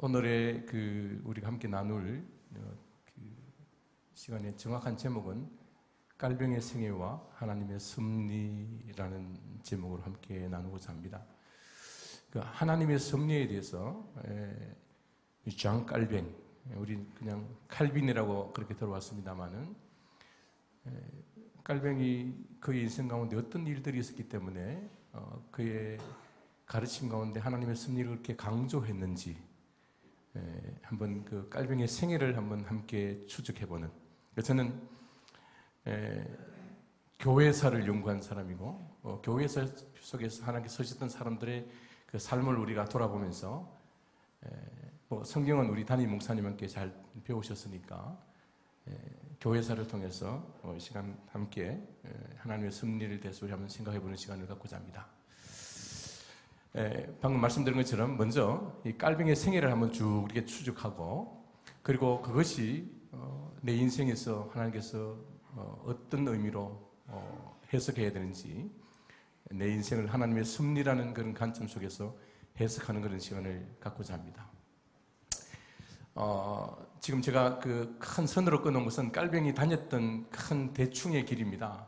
오늘의 우리가 함께 나눌 시간의 정확한 제목은 깔병의 생애와 하나님의 섭리라는 제목으로 함께 나누고자 합니다. 하나님의 섭리에 대해서 장 깔병, 우리 그냥 칼빈이라고 그렇게 들어왔습니다만은 깔병이 그의 인생 가운데 어떤 일들이 있었기 때문에 그의 가르침 가운데 하나님의 섭리를 그렇게 강조했는지 한번 그 깔병의 생애를 한번 함께 추적해보는, 저는 교회사를 연구한 사람이고 교회사 속에서 하나님께 서셨던 사람들의 그 삶을 우리가 돌아보면서 성경은 우리 담임 목사님께 잘 배우셨으니까 교회사를 통해서 이 시간 함께 하나님의 섭리를 대해서 우리 한번 생각해보는 시간을 갖고자 합니다. 방금 말씀드린 것처럼 먼저 이 깔병의 생애를 한번 쭉 이렇게 추적하고, 그리고 그것이 내 인생에서 하나님께서 어떤 의미로 해석해야 되는지, 내 인생을 하나님의 섭리라는 그런 관점 속에서 해석하는 그런 시간을 갖고자 합니다. 지금 제가 그 큰 선으로 끊은 것은 깔병이 다녔던 큰 대충의 길입니다.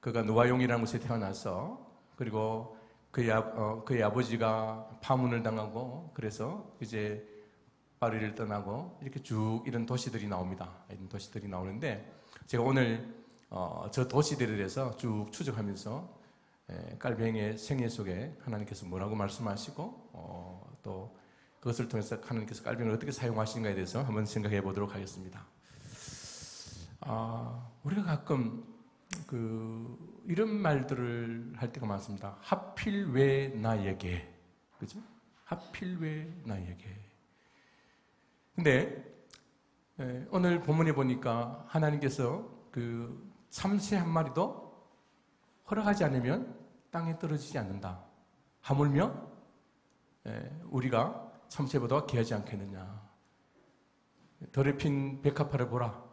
그가 노아용이라는 곳에 태어나서, 그리고 그의 아버지가 파문을 당하고, 그래서 이제 파리를 떠나고, 이렇게 쭉 이런 도시들이 나옵니다. 이런 도시들이 나오는데, 제가 오늘 저 도시들에 대해서 쭉 추적하면서 깔병의 생애 속에 하나님께서 뭐라고 말씀하시고 또 그것을 통해서 하나님께서 깔병을 어떻게 사용하시는가에 대해서 한번 생각해 보도록 하겠습니다. 우리가 가끔 이런 말들을 할 때가 많습니다. 하필 왜 나에게, 그죠? 하필 왜 나에게. 근데 오늘 본문에 보니까 하나님께서 그 참새 한 마리도 허락하지 않으면 땅에 떨어지지 않는다. 하물며 우리가 참새보다 귀하지 않겠느냐. 덜에 핀 백합화를 보라.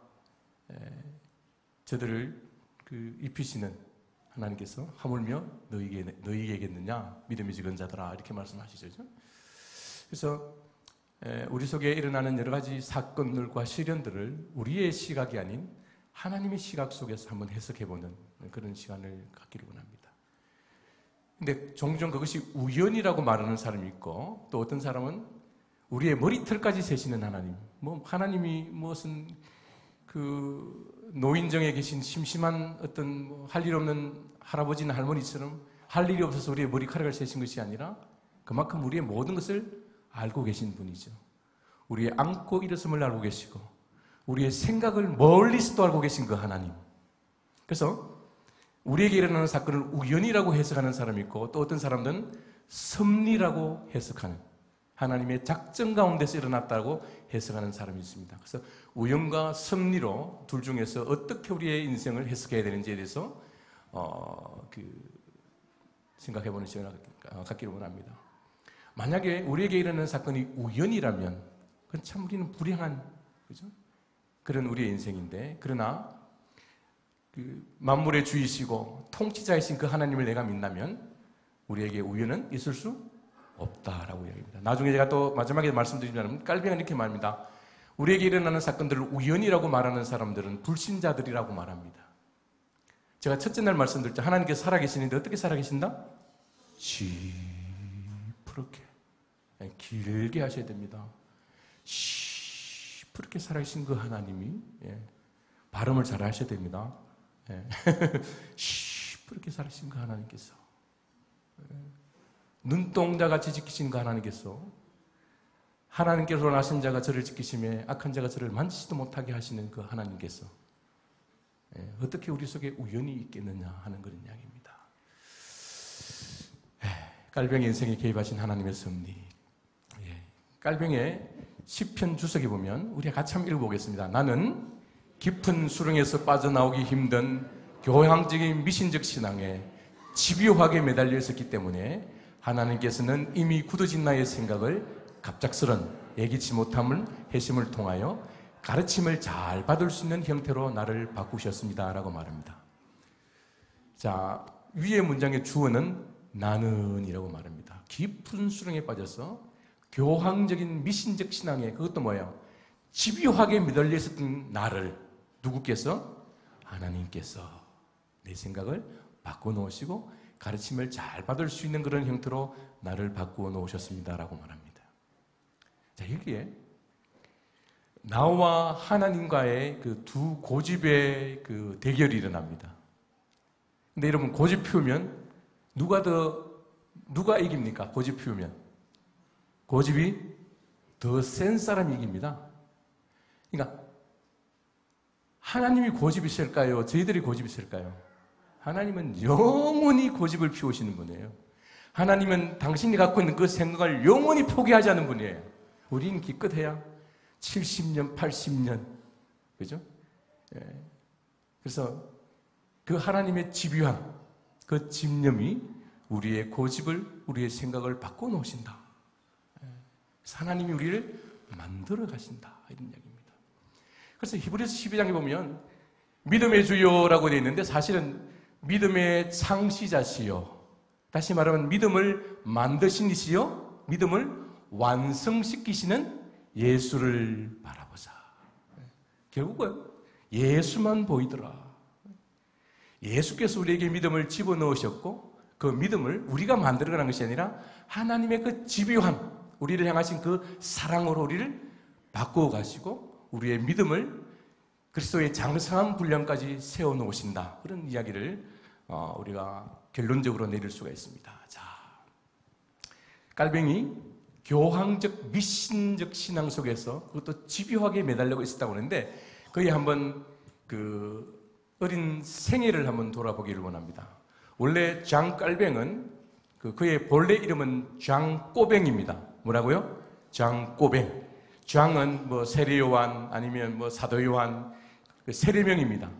저들을 입히시는 하나님께서 하물며 너희에게겠느냐, 믿음이 적은 자들아, 이렇게 말씀하시죠. 그래서 우리 속에 일어나는 여러 가지 사건들과 시련들을 우리의 시각이 아닌 하나님의 시각 속에서 한번 해석해보는 그런 시간을 갖기를 원합니다. 근데 종종 그것이 우연이라고 말하는 사람이 있고, 또 어떤 사람은 우리의 머리털까지 세시는 하나님, 하나님이 무슨 노인정에 계신 심심한 어떤 할 일 없는 할아버지나 할머니처럼 할 일이 없어서 우리의 머리카락을 세신 것이 아니라 그만큼 우리의 모든 것을 알고 계신 분이죠. 우리의 앉고 일어섬을 알고 계시고 우리의 생각을 멀리서도 알고 계신 그 하나님. 그래서 우리에게 일어나는 사건을 우연이라고 해석하는 사람이 있고, 또 어떤 사람들은 섭리라고 해석하는, 하나님의 작전 가운데서 일어났다고 해석하는 사람이 있습니다. 그래서 우연과 섭리로 둘 중에서 어떻게 우리의 인생을 해석해야 되는지에 대해서 생각해보는 시간을 갖기를 원합니다. 만약에 우리에게 일어나는 사건이 우연이라면 그건 참 우리는 불행한, 그죠? 그런 우리의 인생인데, 그러나 만물의 주이시고 통치자이신 그 하나님을 내가 믿다면 우리에게 우연은 있을 수 없다라고 이야기합니다. 나중에 제가 또 마지막에 말씀드리자면 깔병은 이렇게 말합니다. 우리에게 일어나는 사건들을 우연이라고 말하는 사람들은 불신자들이라고 말합니다. 제가 첫째 날 말씀드렸죠. 하나님께서 살아계시는데 어떻게 살아계신다? 시퍼렇게, 길게 하셔야 됩니다. 시퍼렇게 살아계신 그 하나님이 발음을 잘 하셔야 됩니다. 시퍼렇게 살아계신 그 하나님께서, 눈동자같이 지키신 그 하나님께서, 하나님께서 나신 자가 저를 지키시며 악한 자가 저를 만지지도 못하게 하시는 그 하나님께서 어떻게 우리 속에 우연이 있겠느냐 하는 그런 이야기입니다. 깔병의 인생에 개입하신 하나님의 섭리. 깔병의 시편 주석에 보면 우리가 같이 한번 읽어보겠습니다. 나는 깊은 수렁에서 빠져나오기 힘든 교황적인 미신적 신앙에 집요하게 매달려 있었기 때문에 하나님께서는 이미 굳어진 나의 생각을 갑작스런 예기치 못함을 회심을 통하여 가르침을 잘 받을 수 있는 형태로 나를 바꾸셨습니다 라고 말합니다. 자, 위의 문장의 주어는 나는 이라고 말합니다. 깊은 수렁에 빠져서 교황적인 미신적 신앙에 그것도 뭐예요? 집요하게 매달려 있었던 나를 누구께서? 하나님께서 내 생각을 바꿔놓으시고 가르침을 잘 받을 수 있는 그런 형태로 나를 바꾸어 놓으셨습니다라고 말합니다. 자, 여기에 나와 하나님과의 그 두 고집의 그 대결이 일어납니다. 근데 여러분, 고집 피우면 누가 이깁니까? 고집 피우면 고집이 더 센 사람이 이깁니다. 그러니까 하나님이 고집이 셀까요? 저희들이 고집이 셀까요? 하나님은 영원히 고집을 피우시는 분이에요. 하나님은 당신이 갖고 있는 그 생각을 영원히 포기하지 않는 분이에요. 우리는 기껏해야 70년, 80년, 그죠? 예. 그래서 그 하나님의 집요한 그 집념이 우리의 고집을, 우리의 생각을 바꿔 놓으신다. 예. 그래서 하나님이 우리를 만들어 가신다. 이런 이야기입니다. 그래서 히브리서 12장에 보면 믿음의 주요라고 되어 있는데 사실은 믿음의 창시자시요. 다시 말하면 믿음을 만드신 이시요. 믿음을 완성시키시는 예수를 바라보자. 결국은 예수만 보이더라. 예수께서 우리에게 믿음을 집어넣으셨고 그 믿음을 우리가 만들어가는 것이 아니라 하나님의 그 집요한 우리를 향하신 그 사랑으로 우리를 바꾸어 가시고 우리의 믿음을 그리스도의 장성한 분량까지 세워놓으신다. 그런 이야기를 우리가 결론적으로 내릴 수가 있습니다. 자, 깔뱅이 교황적 미신적 신앙 속에서 그것도 집요하게 매달리고 있었다고 하는데 그의 한번 그 어린 생애를 한번 돌아보기를 원합니다. 원래 장 깔뱅은 그의 본래 이름은 장 꼬뱅입니다. 뭐라고요? 장 꼬뱅. 장은 뭐 세례 요한 아니면 뭐 사도 요한 그 세례명입니다.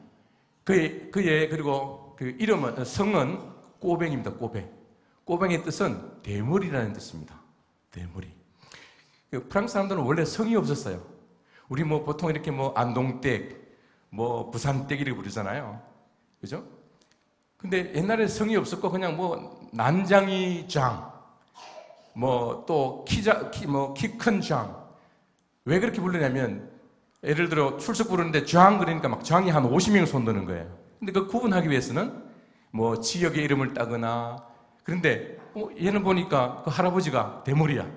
그의 그리고 그 이름은 성은 꼬뱅입니다. 꼬뱅. 꼬뱅의 뜻은 대머리라는 뜻입니다. 대머리. 프랑스 사람들은 원래 성이 없었어요. 우리 뭐 보통 이렇게 뭐 안동댁, 뭐 부산댁 이렇게 부르잖아요. 그죠? 근데 옛날에 성이 없었고 그냥 뭐 난장이 장, 뭐 또 키 큰 장. 왜 그렇게 부르냐면 예를 들어 출석 부르는데 장 그러니까 막 장이 한 50명 손드는 거예요. 근데 그 구분하기 위해서는 뭐 지역의 이름을 따거나 그런데 얘는 보니까 그 할아버지가 대머리야.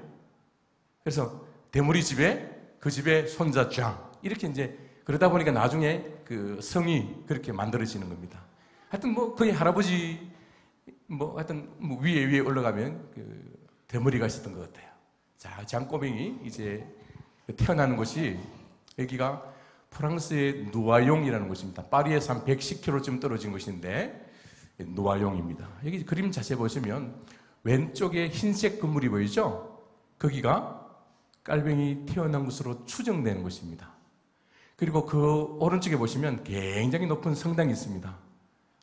그래서 대머리 집에 그 집에 손자 장 이렇게 이제 그러다 보니까 나중에 그 성이 그렇게 만들어지는 겁니다. 하여튼 뭐 거의 할아버지 뭐 하여튼 뭐 위에 올라가면 그 대머리가 있었던 것 같아요. 자, 장꼬뱅이 이제 태어나는 곳이 여기가 프랑스의 누아용이라는 곳입니다. 파리에서 한 110km쯤 떨어진 곳인데 누아용입니다. 여기 그림 자세히 보시면 왼쪽에 흰색 건물이 보이죠? 거기가 깔뱅이 태어난 곳으로 추정되는 곳입니다. 그리고 그 오른쪽에 보시면 굉장히 높은 성당이 있습니다.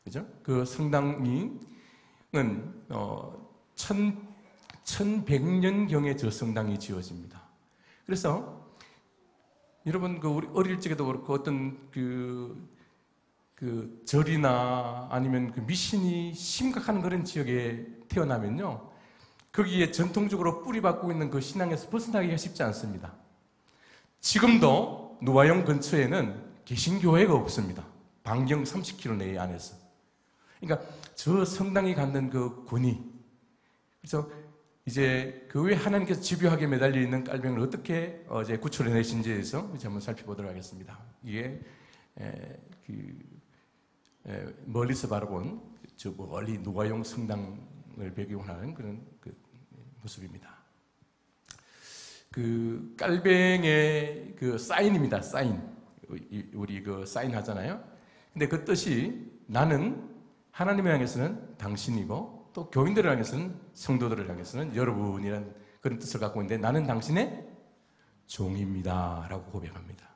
그죠? 그 성당은 1100년경에 저 성당이 지어집니다. 그래서 여러분 우리 어릴 적에도 그렇고 어떤 그 절이나 아니면 그 미신이 심각한 그런 지역에 태어나면요, 거기에 전통적으로 뿌리박고 있는 그 신앙에서 벗어나기가 쉽지 않습니다. 지금도 누아용 근처에는 개신교회가 없습니다. 반경 30km 내에 안에서. 그러니까 저 성당이 갖는 그 권위. 그래서 이제 그 왜 하나님께서 집요하게 매달려 있는 깔뱅이를 어떻게 이제 구출해내신지에 대해서 이제 한번 살펴보도록 하겠습니다. 이게 멀리서 바라본 저 멀리 누아용 성당을 배경으로 하는 그런 그 모습입니다. 그 깔뱅의 그 사인입니다. 사인. 우리 그 사인 하잖아요. 근데 그 뜻이 나는 하나님을 향해서는 당신이고 또 교인들을 향해서는 성도들을 향해서는 여러분이라는 그런 뜻을 갖고 있는데 나는 당신의 종입니다 라고 고백합니다.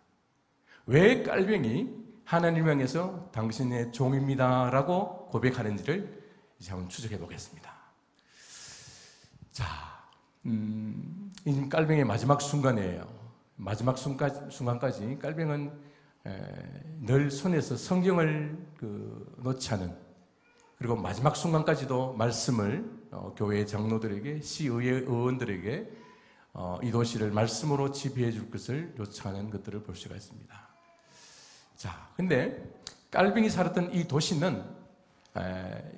왜 깔뱅이 하나님을 향해서 당신의 종입니다 라고 고백하는지를 이제 한번 추적해 보겠습니다. 자, 이 깔뱅의 마지막 순간이에요. 마지막 순간까지 깔뱅은 늘 손에서 성경을 놓지 않은, 그리고 마지막 순간까지도 말씀을 교회 장로들에게, 시의회 의원들에게 이 도시를 말씀으로 지배해 줄 것을 요청하는 것들을 볼 수가 있습니다. 자, 근데 깔빙이 살았던 이 도시는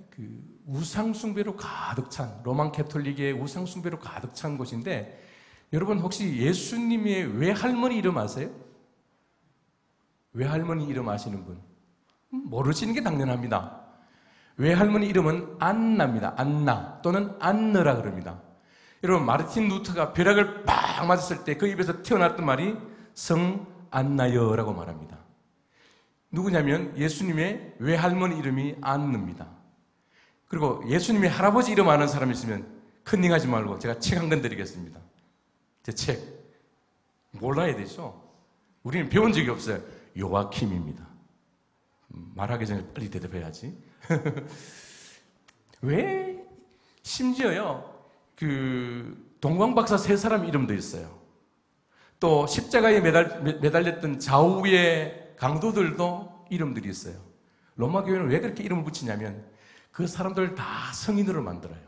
그 우상숭배로 가득 찬, 로만 캐톨릭의 우상숭배로 가득 찬 곳인데, 여러분 혹시 예수님의 외할머니 이름 아세요? 외할머니 이름 아시는 분? 모르시는 게 당연합니다. 외할머니 이름은 안나입니다. 안나 또는 안느라 그럽니다. 여러분, 마르틴 루터가 벼락을 빡 맞았을 때 그 입에서 튀어나왔던 말이 성 안나여라고 말합니다. 누구냐면 예수님의 외할머니 이름이 안느입니다. 그리고 예수님의 할아버지 이름 아는 사람 있으면 컨닝하지 말고 제가 책 한 권 드리겠습니다. 제 책. 몰라야 되죠. 우리는 배운 적이 없어요. 요아킴입니다. 말하기 전에 빨리 대답해야지. 왜? 심지어요, 그 동광박사 세 사람 이름도 있어요. 또 십자가에 매달렸던 좌우의 강도들도 이름들이 있어요. 로마 교회는 왜 그렇게 이름을 붙이냐면 그 사람들 다 성인으로 만들어요.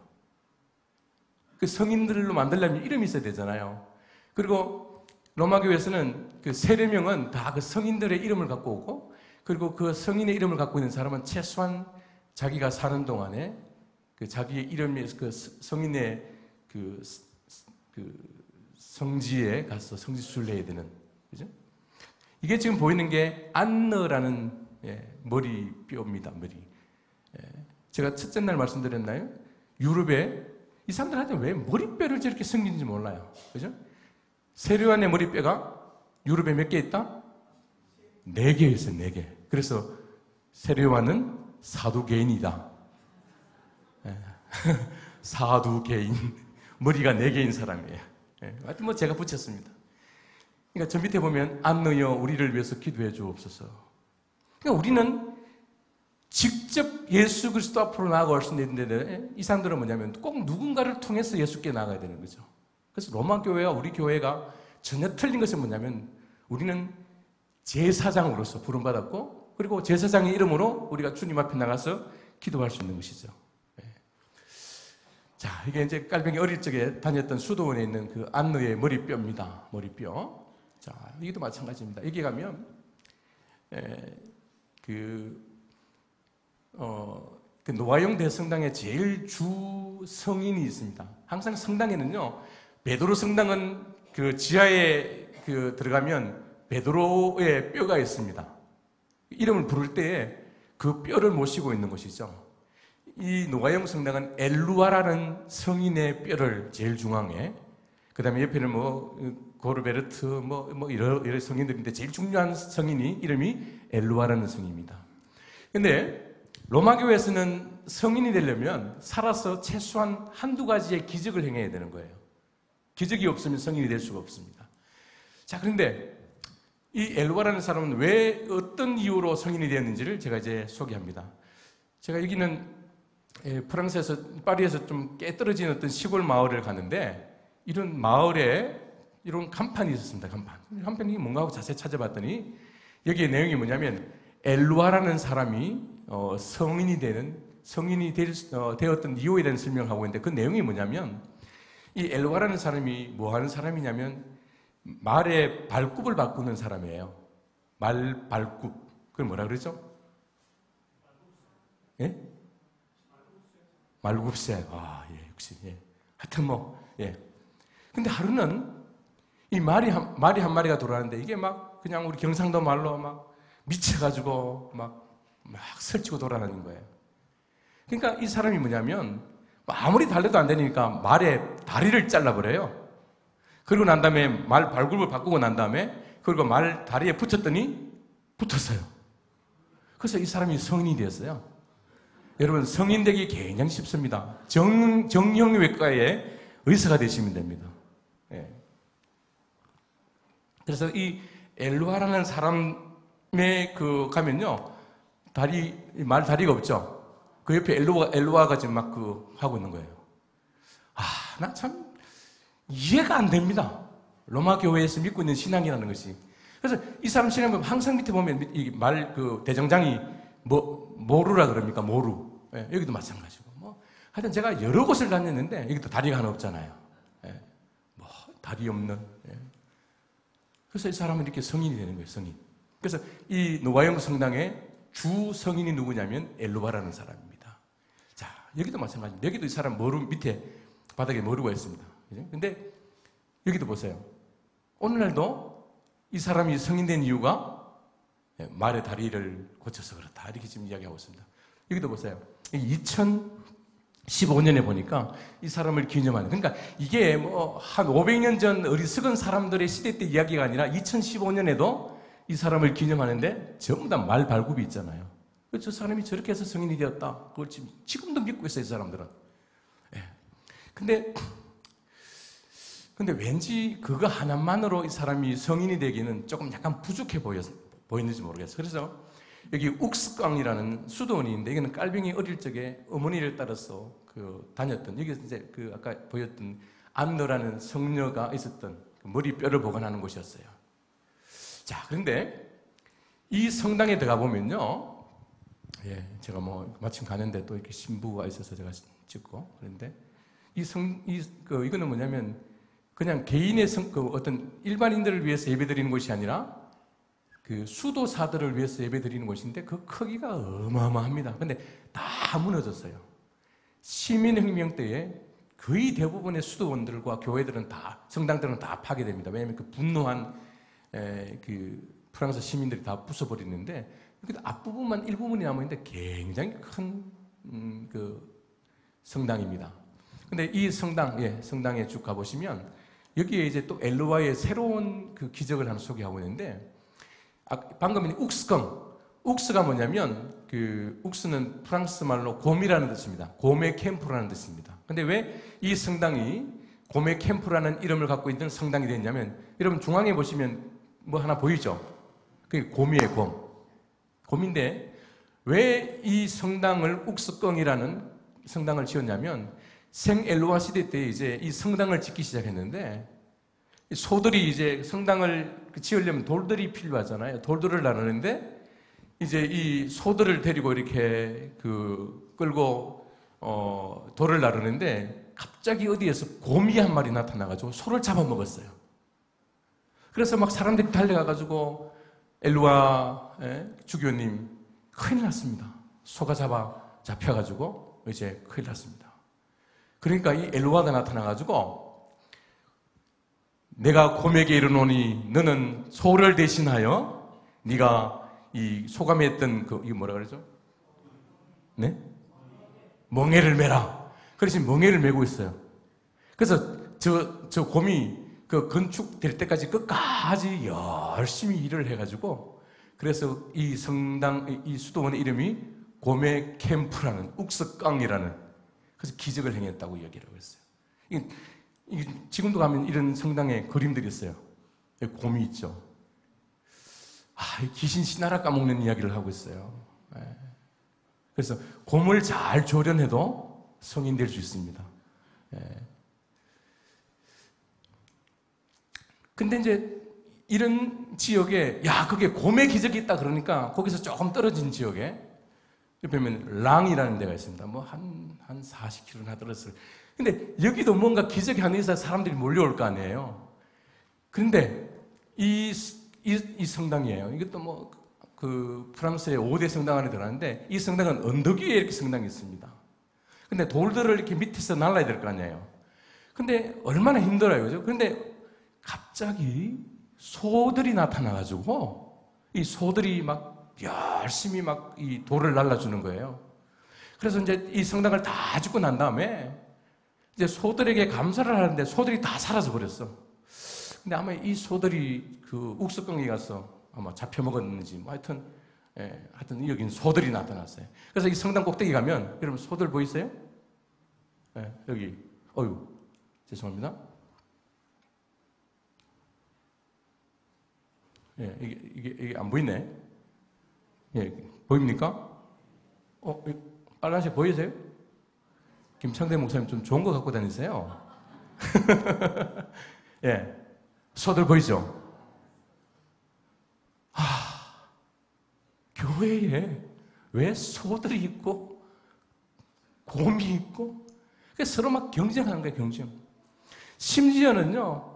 그 성인들로 만들려면 이름이 있어야 되잖아요. 그리고 로마 교회에서는 그 세례명은 다 그 성인들의 이름을 갖고 오고, 그리고 그 성인의 이름을 갖고 있는 사람은 최소한 자기가 사는 동안에 그 자기의 이름이 그 성인의 그 성지에 가서 성지순례 해야 되는, 그죠? 이게 지금 보이는 게 안느라는 머리뼈입니다. 머리. 제가 첫째 날 말씀드렸나요? 유럽에 이 사람들한테 왜 머리뼈를 저렇게 숨기는지 몰라요. 그죠? 세례요한의 머리뼈가 유럽에 몇 개 있다? 4개 있어요. 4개. 그래서 세례요한은 사두개인이다. 사두개인. 머리가 4개인 사람이에요. 하여튼 뭐 제가 붙였습니다. 그러니까 저 밑에 보면 안느여 우리를 위해서 기도해 주옵소서. 그러니까 우리는 직접 예수 그리스도 앞으로 나아갈 수 있는데, 이 사람들은 뭐냐면 꼭 누군가를 통해서 예수께 나아가야 되는 거죠. 그래서 로마 교회와 우리 교회가 전혀 틀린 것은 뭐냐면, 우리는 제사장으로서 부름받았고, 그리고 제사장의 이름으로 우리가 주님 앞에 나가서 기도할 수 있는 것이죠. 자, 이게 이제 깔병이 어릴 적에 다녔던 수도원에 있는 그 안느의 머리뼈입니다. 머리뼈. 자, 이것도 마찬가지입니다. 여기 가면 그 노아용 대성당에 제일 주 성인이 있습니다. 항상 성당에는요, 베드로 성당은 그 지하에 그 들어가면 베드로의 뼈가 있습니다. 이름을 부를 때에 그 뼈를 모시고 있는 것이죠. 이 노아용 성당은 엘루아라는 성인의 뼈를 제일 중앙에, 그 다음에 옆에는 뭐 고르베르트 뭐 여러 성인들인데 제일 중요한 성인이 이름이 엘루아라는 성인입니다. 근데 로마 교회에서는 성인이 되려면 살아서 최소한 한두 가지의 기적을 행해야 되는 거예요. 기적이 없으면 성인이 될 수가 없습니다. 자, 그런데 이 엘루아라는 사람은 왜 어떤 이유로 성인이 되었는지를 제가 이제 소개합니다. 제가 여기는 프랑스에서 파리에서 좀 깨떨어진 어떤 시골 마을을 갔는데, 이런 마을에 이런 간판이 있었습니다. 간판이 뭔가 하고 자세히 찾아봤더니 여기에 내용이 뭐냐면 엘루아라는 사람이 성인이 되었던 이유에 대한 설명을 하고 있는데, 그 내용이 뭐냐면 이 엘루아라는 사람이 뭐 하는 사람이냐면 말의 발굽을 바꾸는 사람이에요. 말 발굽. 그걸 뭐라 그러죠? 예? 말굽새. 아, 예, 역시. 예. 하여튼 뭐, 예. 근데 하루는 이 말이 한 마리가 돌아가는데 이게 막 그냥 우리 경상도 말로 막 미쳐가지고 막 설치고 돌아다니는 거예요. 그러니까 이 사람이 뭐냐면 아무리 달래도 안 되니까 말의 다리를 잘라버려요. 그리고 난 다음에 말 발굽을 바꾸고 난 다음에 그리고 말 다리에 붙였더니 붙었어요. 그래서 이 사람이 성인이 되었어요. 여러분, 성인 되기 굉장히 쉽습니다. 정형외과의 의사가 되시면 됩니다. 예. 그래서 이 엘루아라는 사람의 가면요, 말 다리가 없죠. 그 옆에 엘루아가 지금 막 하고 있는 거예요. 나 참 이해가 안 됩니다. 로마 교회에서 믿고 있는 신앙이라는 것이. 그래서 이 사람 신앙 보면 항상 밑에 보면 이 대정장이 모루라 그럽니까? 모루. 예, 여기도 마찬가지고. 하여튼 제가 여러 곳을 다녔는데 여기도 다리가 하나 없잖아요. 예. 다리 없는. 예. 그래서 이 사람은 이렇게 성인이 되는 거예요, 성인. 그래서 이 노아형 성당의 주 성인이 누구냐면 엘루바라는 사람입니다. 자, 여기도 마찬가지입니다. 여기도 이 사람 밑에 바닥에 머루가 있습니다. 근데 여기도 보세요. 오늘날도 이 사람이 성인된 이유가 말의 다리를 고쳐서 그렇다. 이렇게 지금 이야기하고 있습니다. 여기도 보세요. 2015년에 보니까 이 사람을 기념하는, 그러니까 이게 뭐 한 500년 전 어리석은 사람들의 시대 때 이야기가 아니라 2015년에도 이 사람을 기념하는데 전부 다 말 발굽이 있잖아요. 저 사람이 저렇게 해서 성인이 되었다. 그걸 지금도 믿고 있어요, 이 사람들은. 예. 근데 왠지 그거 하나만으로 이 사람이 성인이 되기는 조금 약간 부족해 보였는지 모르겠어요. 그래서 여기 욱스강이라는 수도원이 있는데, 이거는 깔빙이 어릴 적에 어머니를 따라서 다녔던, 여기 이제 아까 보였던 안너라는 성녀가 있었던 머리뼈를 보관하는 곳이었어요. 자, 그런데 이 성당에 들어가 보면요, 예, 제가 뭐 마침 가는데 또 이렇게 신부가 있어서 제가 찍고, 그런데 이거는 뭐냐면 그냥 개인의 어떤 일반인들을 위해서 예배드리는 곳이 아니라 수도사들을 위해서 예배드리는 곳인데 그 크기가 어마어마합니다. 근데 다 무너졌어요. 시민혁명 때에 거의 대부분의 수도원들과 교회들은 성당들은 다 파괴됩니다. 왜냐하면 분노한 프랑스 시민들이 다 부숴버리는데, 앞부분만 일부분이 남아있는데 굉장히 큰 성당입니다. 근데 이 성당에 쭉 가보시면 여기에 이제 또 엘루바의 새로운 기적을 하나 소개하고 있는데, 방금 욱스가 뭐냐면 욱스는 프랑스 말로 곰이라는 뜻입니다. 곰의 캠프라는 뜻입니다. 근데 왜 이 성당이 곰의 캠프라는 이름을 갖고 있는 성당이 됐냐면, 여러분 중앙에 보시면 뭐 하나 보이죠? 그게 곰이에요, 곰인데 왜 이 성당을 욱스껑이라는 성당을 지었냐면, 생 엘루아 시대 때 이제 이 성당을 짓기 시작했는데, 소들이 이제 성당을 지으려면 돌들이 필요하잖아요. 돌들을 나누는데 이제 이 소들을 데리고 이렇게 끌고 돌을 나르는데 갑자기 어디에서 곰이 한 마리 나타나가지고 소를 잡아먹었어요. 그래서 막 사람들이 달려가가지고 엘루아 주교님 큰일 났습니다. 소가 잡혀가지고 이제 큰일 났습니다. 그러니까 이 엘루아가 나타나가지고, 내가 곰에게 이르노니 너는 소를 대신하여 네가 이 소감에 했던 이게 뭐라 그러죠? 네? 멍에를 매라. 그래서 멍에를 메고 있어요. 그래서 저 곰이 건축될 때까지 끝까지 열심히 일을 해가지고, 그래서 이 성당, 이 수도원의 이름이 곰의 캠프라는, 욱스강이라는, 그래서 기적을 행했다고 이야기를 하고 있어요. 지금도 가면 이런 성당에 그림들이 있어요. 곰이 있죠. 귀신 신하라 까먹는 이야기를 하고 있어요. 그래서 곰을 잘 조련해도 성인 될 수 있습니다. 근데 이제 이런 지역에, 그게 곰의 기적이 있다 그러니까 거기서 조금 떨어진 지역에 보면 랑이라는 데가 있습니다. 뭐 한 40km나 떨어졌어요. 근데 여기도 뭔가 기적이 하는 이상 사람들이 몰려올 거 아니에요. 그런데 이 성당이에요. 이것도 프랑스의 5대 성당 안에 들어가는데, 이 성당은 언덕 위에 이렇게 성당이 있습니다. 근데 돌들을 이렇게 밑에서 날라야 될 거 아니에요. 근데 얼마나 힘들어요, 그죠? 근데 갑자기 소들이 나타나가지고 이 소들이 막 열심히 막 이 돌을 날라주는 거예요. 그래서 이제 이 성당을 다 짓고 난 다음에 이제 소들에게 감사를 하는데 소들이 다 사라져 버렸어. 근데 아마 이 소들이 욱스강에 가서 아마 잡혀먹었는지 뭐 하여튼 여긴 소들이 나타났어요. 그래서 이 성당 꼭대기 가면, 여러분 소들 보이세요? 여기 죄송합니다. 이게 안 보이네. 보입니까? 빨간색 보이세요? 김창대 목사님 좀 좋은 거 갖고 다니세요. 소들 보이죠? 교회에 왜 소들이 있고 곰이 있고, 서로 막 경쟁하는 거예요, 경쟁. 심지어는요,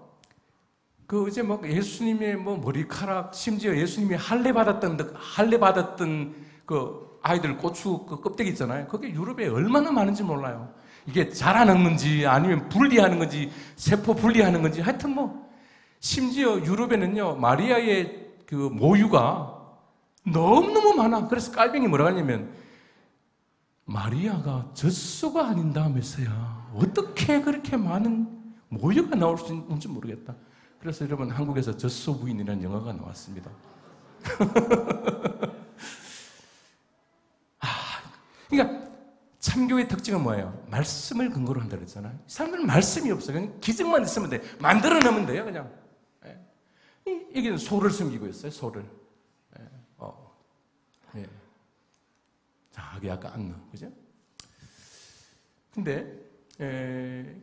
그 이제 뭐 예수님의 뭐 머리카락, 심지어 예수님이 할례 받았던 그 아이들 고추 그 껍데기 있잖아요. 그게 유럽에 얼마나 많은지 몰라요. 이게 자라는 건지 아니면 분리하는 건지 세포 분리하는 건지 하여튼 뭐 심지어 유럽에는요 마리아의 그 모유가 너무너무 많아. 그래서 깔뱅이 뭐라고 하냐면 마리아가 젖소가 아닌다면서야 어떻게 그렇게 많은 모유가 나올 수 있는지 모르겠다. 그래서 여러분 한국에서 젖소 부인이라는 영화가 나왔습니다. 그러니까 참교의 특징은 뭐예요? 말씀을 근거로 한다 그랬잖아요. 이 사람들은 말씀이 없어요. 그냥 기적만 있으면 돼. 만들어내면 돼요, 그냥. 여기는 소를 숨기고 있어요, 소를. 자기 아까 안 넣어, 그죠? 근데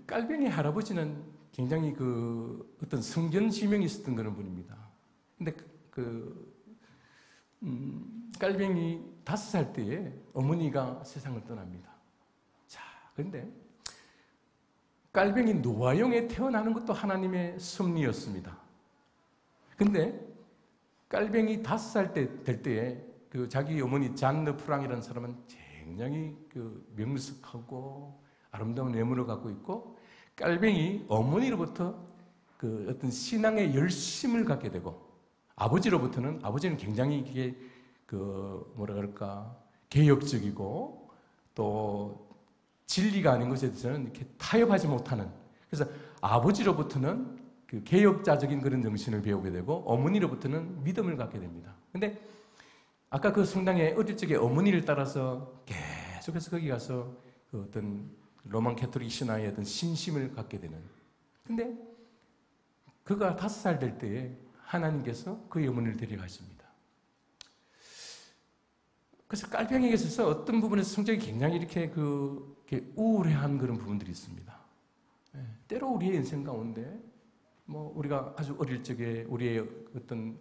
깔뱅이 할아버지는 굉장히 그 어떤 성견 지명이 있었던 그런 분입니다. 근데 깔뱅이 5살 때에 어머니가 세상을 떠납니다. 자, 그런데 깔뱅이 노아용에 태어나는 것도 하나님의 섭리였습니다. 근데 깔뱅이 5살 때 될 때에 그 자기 어머니 잔느 프랑이라는 사람은 굉장히 그 명석하고 아름다운 외모를 갖고 있고 깔뱅이 어머니로부터 그 어떤 신앙의 열심을 갖게 되고 아버지는 굉장히 이게 그 뭐라 그럴까 개혁적이고 또 진리가 아닌 것에 대해서는 이렇게 타협하지 못하는 그래서 아버지로부터는 그 개혁자적인 그런 정신을 배우게 되고 어머니로부터는 믿음을 갖게 됩니다. 근데 아까 그 성당에 어릴 적에 어머니를 따라서 계속해서 거기 가서 그 어떤 로만 캐토릭 신화의 어떤 신심을 갖게 되는. 근데 그가 5살 될 때에 하나님께서 그의 어머니를 데려가십니다. 그래서 깔병에게 있어서 어떤 부분에서 성적이 굉장히 이렇게 우울해한 그런 부분들이 있습니다. 때로 우리의 인생 가운데 뭐 우리가 아주 어릴 적에 우리의 어떤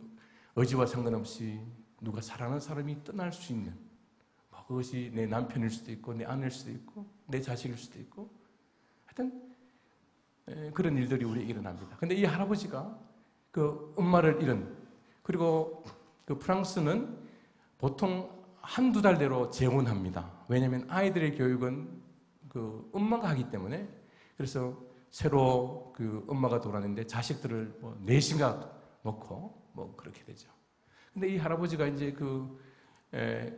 의지와 상관없이 누가 사랑하는 사람이 떠날 수 있는 뭐 그것이 내 남편일 수도 있고 내 아내일 수도 있고 내 자식일 수도 있고 하여튼 그런 일들이 우리에게 일어납니다. 근데 이 할아버지가 그 엄마를 잃은 그리고 그 프랑스는 보통 1~2달 내로 재혼합니다. 왜냐하면 아이들의 교육은 그 엄마가 하기 때문에 그래서 새로 그 엄마가 돌아왔는데 자식들을 뭐 넷인가 놓고 뭐 그렇게 되죠. 근데 이 할아버지가 이제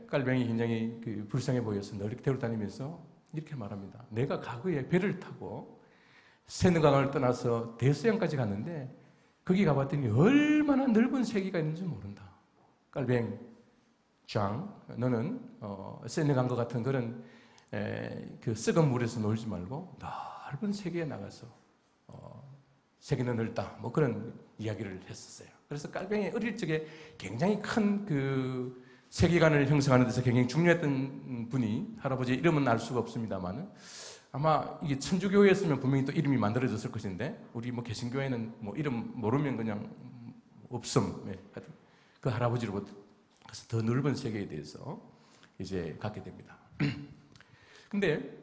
깔병이 굉장히 그 불쌍해 보여서 늘 이렇게 데리고 다니면서 이렇게 말합니다. 내가 과거에 배를 타고 세느강을 떠나서 대서양까지 갔는데 거기 가봤더니 얼마나 넓은 세계가 있는지 모른다. 깔뱅 장, 너는 세느강과 같은 그런 그 썩은 물에서 놀지 말고 넓은 세계에 나가서 세계는 넓다. 뭐 그런 이야기를 했었어요. 그래서 깔뱅이 어릴 적에 굉장히 큰 그 세계관을 형성하는 데서 굉장히 중요했던 분이 할아버지의 이름은 알 수가 없습니다만 아마 이게 천주교회였으면 분명히 또 이름이 만들어졌을 것인데 우리 뭐 개신교회는 뭐 이름 모르면 그냥 없음. 그 할아버지로부터 그래서 더 넓은 세계에 대해서 이제 갖게 됩니다. 근데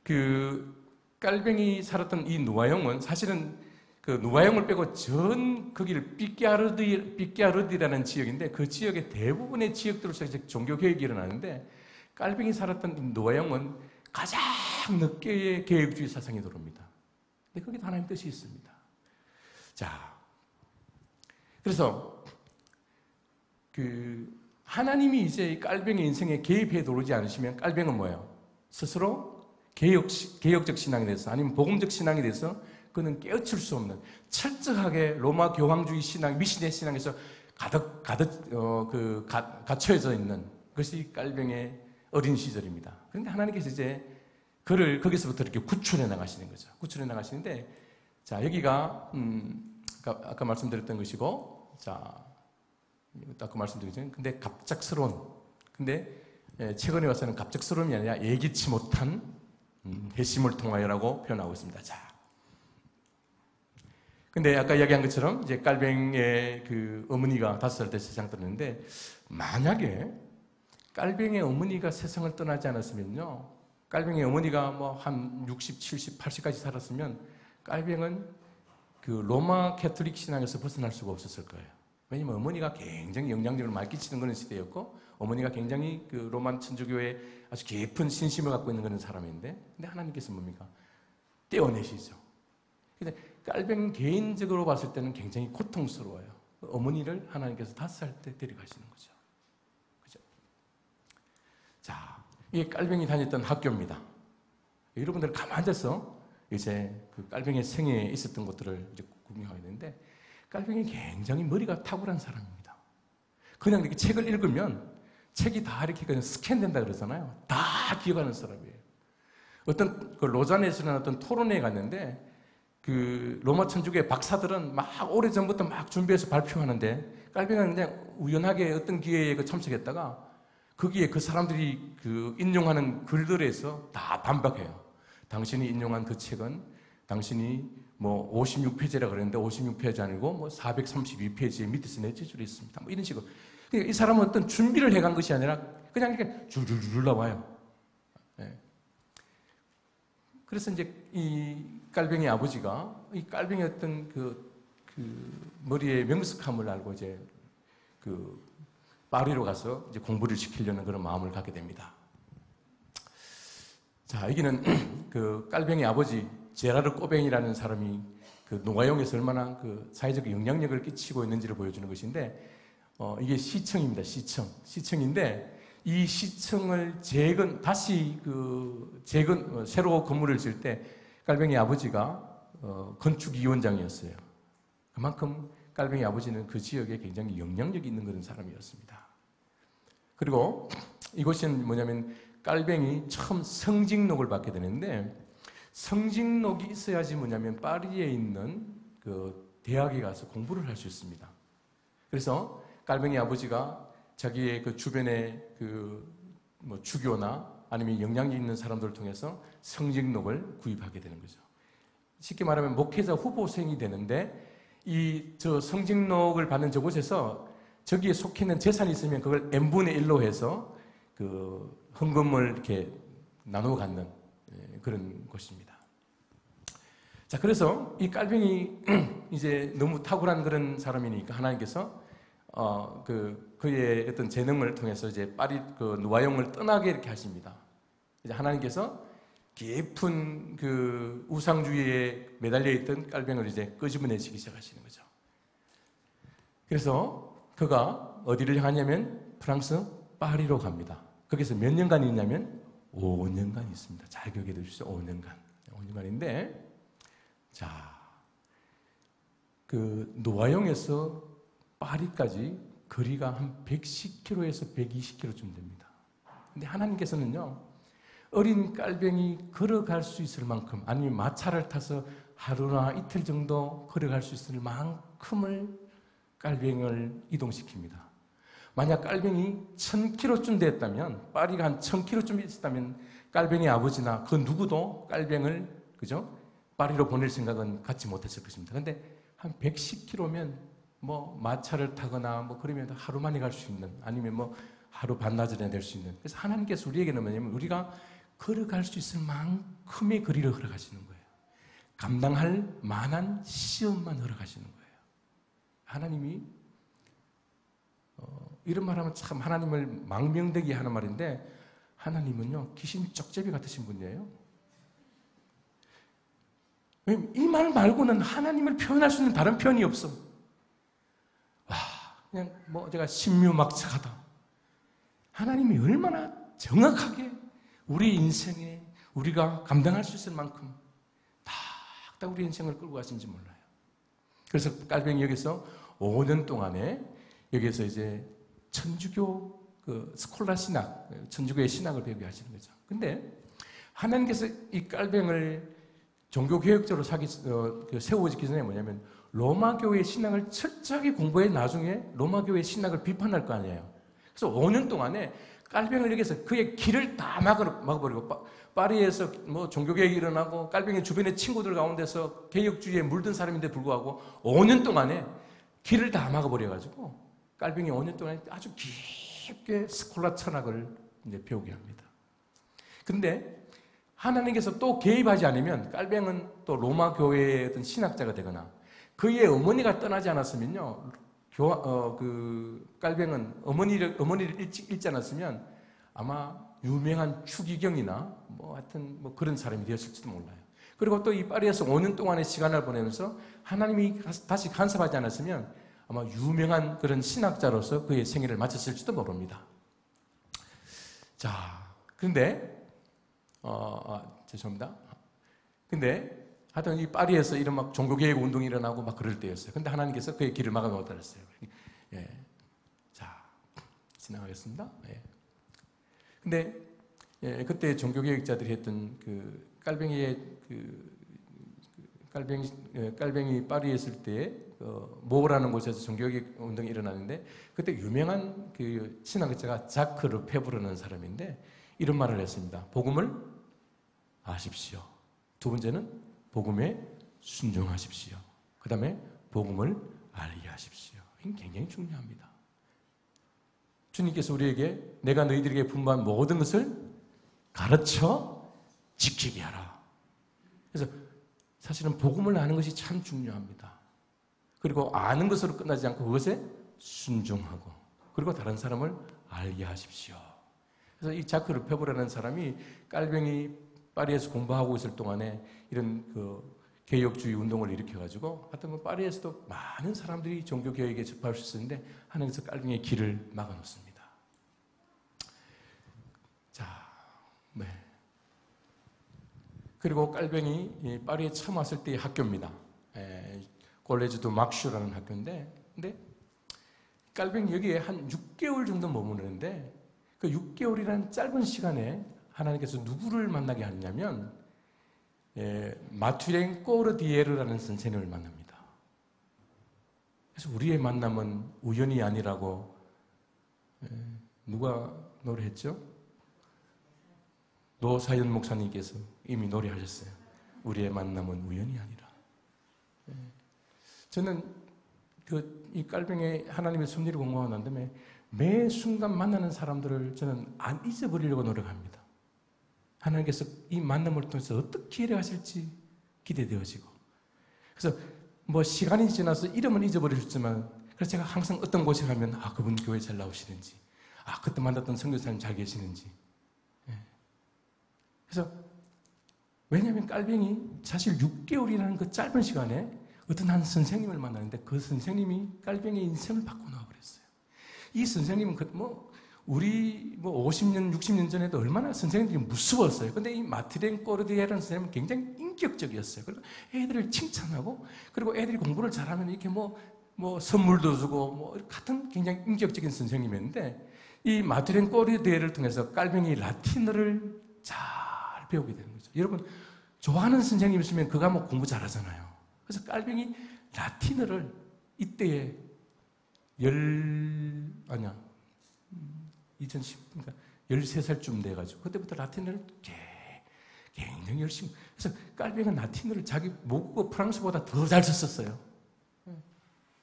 그 깔뱅이 살았던 이 노아용은 사실은 그 노아용을 빼고 전 거기를 삐끼아르디라는 지역인데 그 지역의 대부분의 지역들로서 이제 종교개혁이 일어나는데 깔뱅이 살았던 노아용은 가장 늦게의 개혁주의 사상이 들어옵니다. 근데 거기도 하나님 뜻이 있습니다. 자, 그래서 그 하나님이 이제 깔뱅이 인생에 개입해 들어오지 않으시면 깔뱅은 뭐예요? 스스로 개혁적 신앙이 돼서 아니면 복음적 신앙이 돼서 그는 깨우칠 수 없는 철저하게 로마 교황주의 신앙, 미신의 신앙에서 가득 갇혀져 있는 것이 깔뱅의 어린 시절입니다. 그런데 하나님께서 이제 그를 거기서부터 이렇게 구출해 나가시는 거죠. 구출해 나가시는데 자 여기가 아까 말씀드렸던 것이고 자 아까 말씀드렸죠. 근데 갑작스러운 근데 최근에 와서는 갑작스러움이 아니라 예기치 못한 회심을 통하여라고 표현하고 있습니다. 자. 근데 아까 이야기한 것처럼 이제 깔뱅의 그 어머니가 5살 때 세상 떠났는데 만약에 깔뱅의 어머니가 세상을 떠나지 않았으면요. 깔뱅의 어머니가 뭐 한 60, 70, 80까지 살았으면 깔뱅은 그 로마 캐톨릭 신앙에서 벗어날 수가 없었을 거예요. 왜냐면 어머니가 굉장히 영향력을 많이 끼치는 그런 시대였고, 어머니가 굉장히 그 로마 천주교에 아주 깊은 신심을 갖고 있는 그런 사람인데, 근데 하나님께서 뭡니까? 떼어내시죠. 근데 깔뱅 개인적으로 봤을 때는 굉장히 고통스러워요. 어머니를 하나님께서 5살 때 데려가시는 거죠. 그죠? 자, 이게 깔뱅이 다녔던 학교입니다. 여러분들 가만히 앉아서 이제 그 깔뱅이의 생애에 있었던 것들을 이제 구경하게 되는데, 깔뱅이 굉장히 머리가 탁월한 사람입니다. 그냥 이렇게 책을 읽으면 책이 다 이렇게 그냥 스캔된다 그러잖아요. 다 기억하는 사람이에요. 어떤 그 로잔에서는 어떤 토론회에 갔는데, 그 로마 천주교의 박사들은 막 오래전부터 막 준비해서 발표하는데, 깔뱅이는 그냥 우연하게 어떤 기회에 그 참석했다가 거기에 그 사람들이 그 인용하는 글들에서 다 반박해요. 당신이 인용한 그 책은 당신이 뭐 56페이지라 그랬는데 56페이지 아니고 뭐 432페이지에 밑에서 내재줄이 있습니다. 뭐 이런 식으로. 그러니까 이 사람은 어떤 준비를 해간 것이 아니라 그냥 이렇게 줄줄줄 나와요. 네. 그래서 이제 이 깔뱅이 아버지가 이 깔뱅이 어떤 그 머리의 명석함을 알고 이제 그 파리로 가서 이제 공부를 시키려는 그런 마음을 갖게 됩니다. 자, 여기는 그 깔뱅이 아버지 제라르 꼬뱅이라는 사람이 그 노가용에서 얼마나 그 사회적 영향력을 끼치고 있는지를 보여주는 것인데, 이게 시청입니다. 시청인데 이 시청을 새로 건물을 지을 때 깔뱅이 아버지가 건축위원장이었어요. 그만큼 깔뱅이 아버지는 그 지역에 굉장히 영향력이 있는 그런 사람이었습니다. 그리고 이곳은 뭐냐면 깔뱅이 처음 성직록을 받게 되는데, 성직록이 있어야지 뭐냐면 파리에 있는 그 대학에 가서 공부를 할 수 있습니다. 그래서 깔뱅이 아버지가 자기의 그 주변의 그 뭐 주교나 아니면 영향력 있는 사람들을 통해서 성직록을 구입하게 되는 거죠. 쉽게 말하면 목회자 후보생이 되는데, 저 성직록을 받는 저곳에서 저기에 속해 있는 재산이 있으면 그걸 n분의 1로 해서 그 헌금을 이렇게 나누어 갖는 그런 곳입니다. 자, 그래서 이 깔뱅이 이제 너무 탁월한 그런 사람이니까 하나님께서 그의 어떤 재능을 통해서 이제 파리 그 노아용을 떠나게 이렇게 하십니다. 이제 하나님께서 깊은 그 우상주의에 매달려 있던 깔뱅이를 이제 끄집어내시기 시작하시는 거죠. 그래서 그가 어디를 향하냐면 프랑스 파리로 갑니다. 거기서 몇 년간 있냐면 5년간 있습니다. 잘 기억해 두십시오. 5년간인데, 자, 그 노아용에서 파리까지 거리가 한 110km에서 120km쯤 됩니다. 근데 하나님께서는요, 어린 깔뱅이 걸어갈 수 있을 만큼, 아니면 마차를 타서 하루나 이틀 정도 걸어갈 수 있을 만큼을 깔뱅이를 이동시킵니다. 만약 깔뱅이 1000km쯤 됐다면, 파리가 한 1000km쯤 있었다면 깔뱅이 아버지나 그 누구도 깔뱅이를, 그죠? 파리로 보낼 생각은 갖지 못했을 것입니다. 근데 한 110km면 뭐 마차를 타거나 뭐 그러면 하루 만에 갈 수 있는, 아니면 뭐 하루 반나절에 될 수 있는. 그래서 하나님께서 우리에게는 뭐냐면 우리가 걸어갈 수 있을 만큼의 거리를 걸어가시는 거예요. 감당할 만한 시험만 걸어가시는 거예요. 하나님이 이런 말하면 참 하나님을 망명되게 하는 말인데, 하나님은요 귀신 쩍제비 같으신 분이에요. 이 말 말고는 하나님을 표현할 수 있는 다른 표현이 없어. 그냥 뭐 제가 신묘막측하다. 하나님이 얼마나 정확하게 우리 인생에 우리가 감당할 수 있을 만큼 딱 우리 인생을 끌고 가신지 몰라요. 그래서 깔뱅이 여기서 5년 동안에 여기에서 이제 천주교 그 스콜라 신학, 천주교의 신학을 배우게 하시는 거죠. 근데 하나님께서 이 깔뱅을 종교개혁자로 세워지기 전에 뭐냐면 로마 교회의 신학을 철저하게 공부해 나중에 로마 교회의 신학을 비판할 거 아니에요. 그래서 5년 동안에 깔뱅이를 여기서 그의 길을 다 막아버리고, 파리에서 뭐 종교개혁이 일어나고 깔뱅이 주변의 친구들 가운데서 개혁주의에 물든 사람인데 불구하고 5년 동안에 길을 다 막아버려가지고 깔뱅이 5년 동안에 아주 깊게 스콜라 철학을 이제 배우게 합니다. 근데 하나님께서 또 개입하지 않으면 깔뱅은 또 로마 교회의 어떤 신학자가 되거나 그의 어머니가 떠나지 않았으면요, 깔뱅은 어머니를 일찍 잃지 않았으면 아마 유명한 추기경이나 뭐 하여튼 뭐 그런 사람이 되었을지도 몰라요. 그리고 또 이 파리에서 5년 동안의 시간을 보내면서 하나님이 다시 간섭하지 않았으면 아마 유명한 그런 신학자로서 그의 생애를 마쳤을지도 모릅니다. 자, 그런데 죄송합니다. 근데 하여튼 이 파리에서 이런 막 종교개혁 운동이 일어나고 막 그럴 때였어요. 근데 하나님께서 그의 길을 막아놓았다 그랬어요. 예. 자, 지나가겠습니다. 예. 근데 그때 종교개혁자들이 했던 그 깔뱅이 파리에 있을 때 모라는 곳에서 종교개혁 운동이 일어나는데 그때 유명한 그 신학자가 자크 르페브르라는 사람인데 이런 말을 했습니다. 복음을 아십시오. 두 번째는 복음에 순종하십시오. 그 다음에 복음을 알게 하십시오. 이건 굉장히 중요합니다. 주님께서 우리에게 내가 너희들에게 분부한 모든 것을 가르쳐 지키게 하라. 그래서 사실은 복음을 아는 것이 참 중요합니다. 그리고 아는 것으로 끝나지 않고 그것에 순종하고 그리고 다른 사람을 알게 하십시오. 그래서 이 자크 르페브라는 사람이 깔뱅이 파리에서 공부하고 있을 동안에 이런 그 개혁주의 운동을 일으켜가지고 하여튼 파리에서도 많은 사람들이 종교개혁에 접할 수 있었는데 하나님께서 깔뱅이의 길을 막아놓습니다. 자, 네. 그리고 깔뱅이 파리에 처음 왔을 때의 학교입니다. 콜레지도 막슈라는 학교인데, 근데 깔뱅이 여기에 한 6개월 정도 머무르는데 그 6개월이라는 짧은 시간에 하나님께서 누구를 만나게 하냐면 마투랭 꼬르디에르라는 선생님을 만납니다. 그래서 우리의 만남은 우연이 아니라고 누가 노래했죠? 노사연 목사님께서 이미 노래하셨어요. 우리의 만남은 우연이 아니라. 저는 이 깔뱅이 하나님의 섭리를 공부하고 난 다음에 매 순간 만나는 사람들을 저는 안 잊어버리려고 노력합니다. 하나님께서 이 만남을 통해서 어떻게 일하실지 기대되어지고. 그래서 뭐 시간이 지나서 이름은 잊어버리셨지만 그래서 제가 항상 어떤 곳에 가면 그분 교회 잘 나오시는지 그때 만났던 선교사님 잘 계시는지. 그래서 왜냐하면 깔뱅이 사실 6개월이라는 그 짧은 시간에 어떤 한 선생님을 만나는데 그 선생님이 깔뱅이의 인생을 바꿔놓아 버렸어요. 이 선생님은 우리 50년, 60년 전에도 얼마나 선생님들이 무서웠어요. 근데 이 마트랭 꼬르디에라는 선생님은 굉장히 인격적이었어요. 그리고 애들을 칭찬하고, 그리고 애들이 공부를 잘하면 이렇게 선물도 주고, 같은 굉장히 인격적인 선생님이었는데, 이 마트랭 꼬르디에를 통해서 깔뱅이 라틴어를 잘 배우게 되는 거죠. 여러분, 좋아하는 선생님 있으면 그 과목 공부 잘하잖아요. 그래서 깔뱅이 라틴어를 이때에 13살쯤 돼가지고 그때부터 라틴어를 굉장히 열심히. 그래서 깔뱅이는 라틴어를 자기 모국어 프랑스보다 더 잘 썼었어요.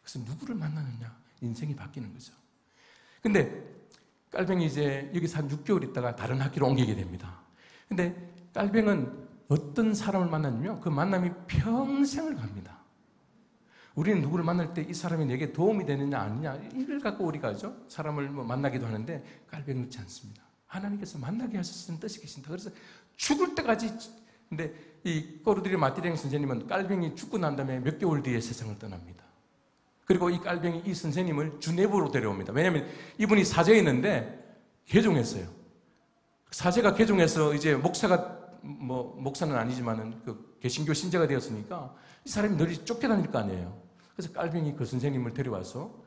그래서 누구를 만나느냐 인생이 바뀌는 거죠. 근데 깔뱅이 이제 여기서 한 6개월 있다가 다른 학교로 옮기게 됩니다. 근데 깔뱅은 어떤 사람을 만났냐면 그 만남이 평생을 갑니다. 우리는 누구를 만날 때 이 사람이 내게 도움이 되느냐 아니냐 이걸 갖고 우리가 사람을 만나기도 하는데 깔뱅이는 그렇지 않습니다. 하나님께서 만나게 하셨다는 뜻이 계신다. 그래서 죽을 때까지. 근데 이 꼬르디에 마티랭 선생님은 깔뱅이 죽고 난 다음에 몇 개월 뒤에 세상을 떠납니다. 그리고 이 깔뱅이 이 선생님을 주네브로 데려옵니다. 왜냐하면 이분이 사제였는데 개종했어요. 사제가 개종해서 이제 목사는 아니지만은 그 개신교 신자가 되었으니까 이 사람이 널리 쫓겨다닐 거 아니에요. 그래서 깔뱅이 그 선생님을 데려와서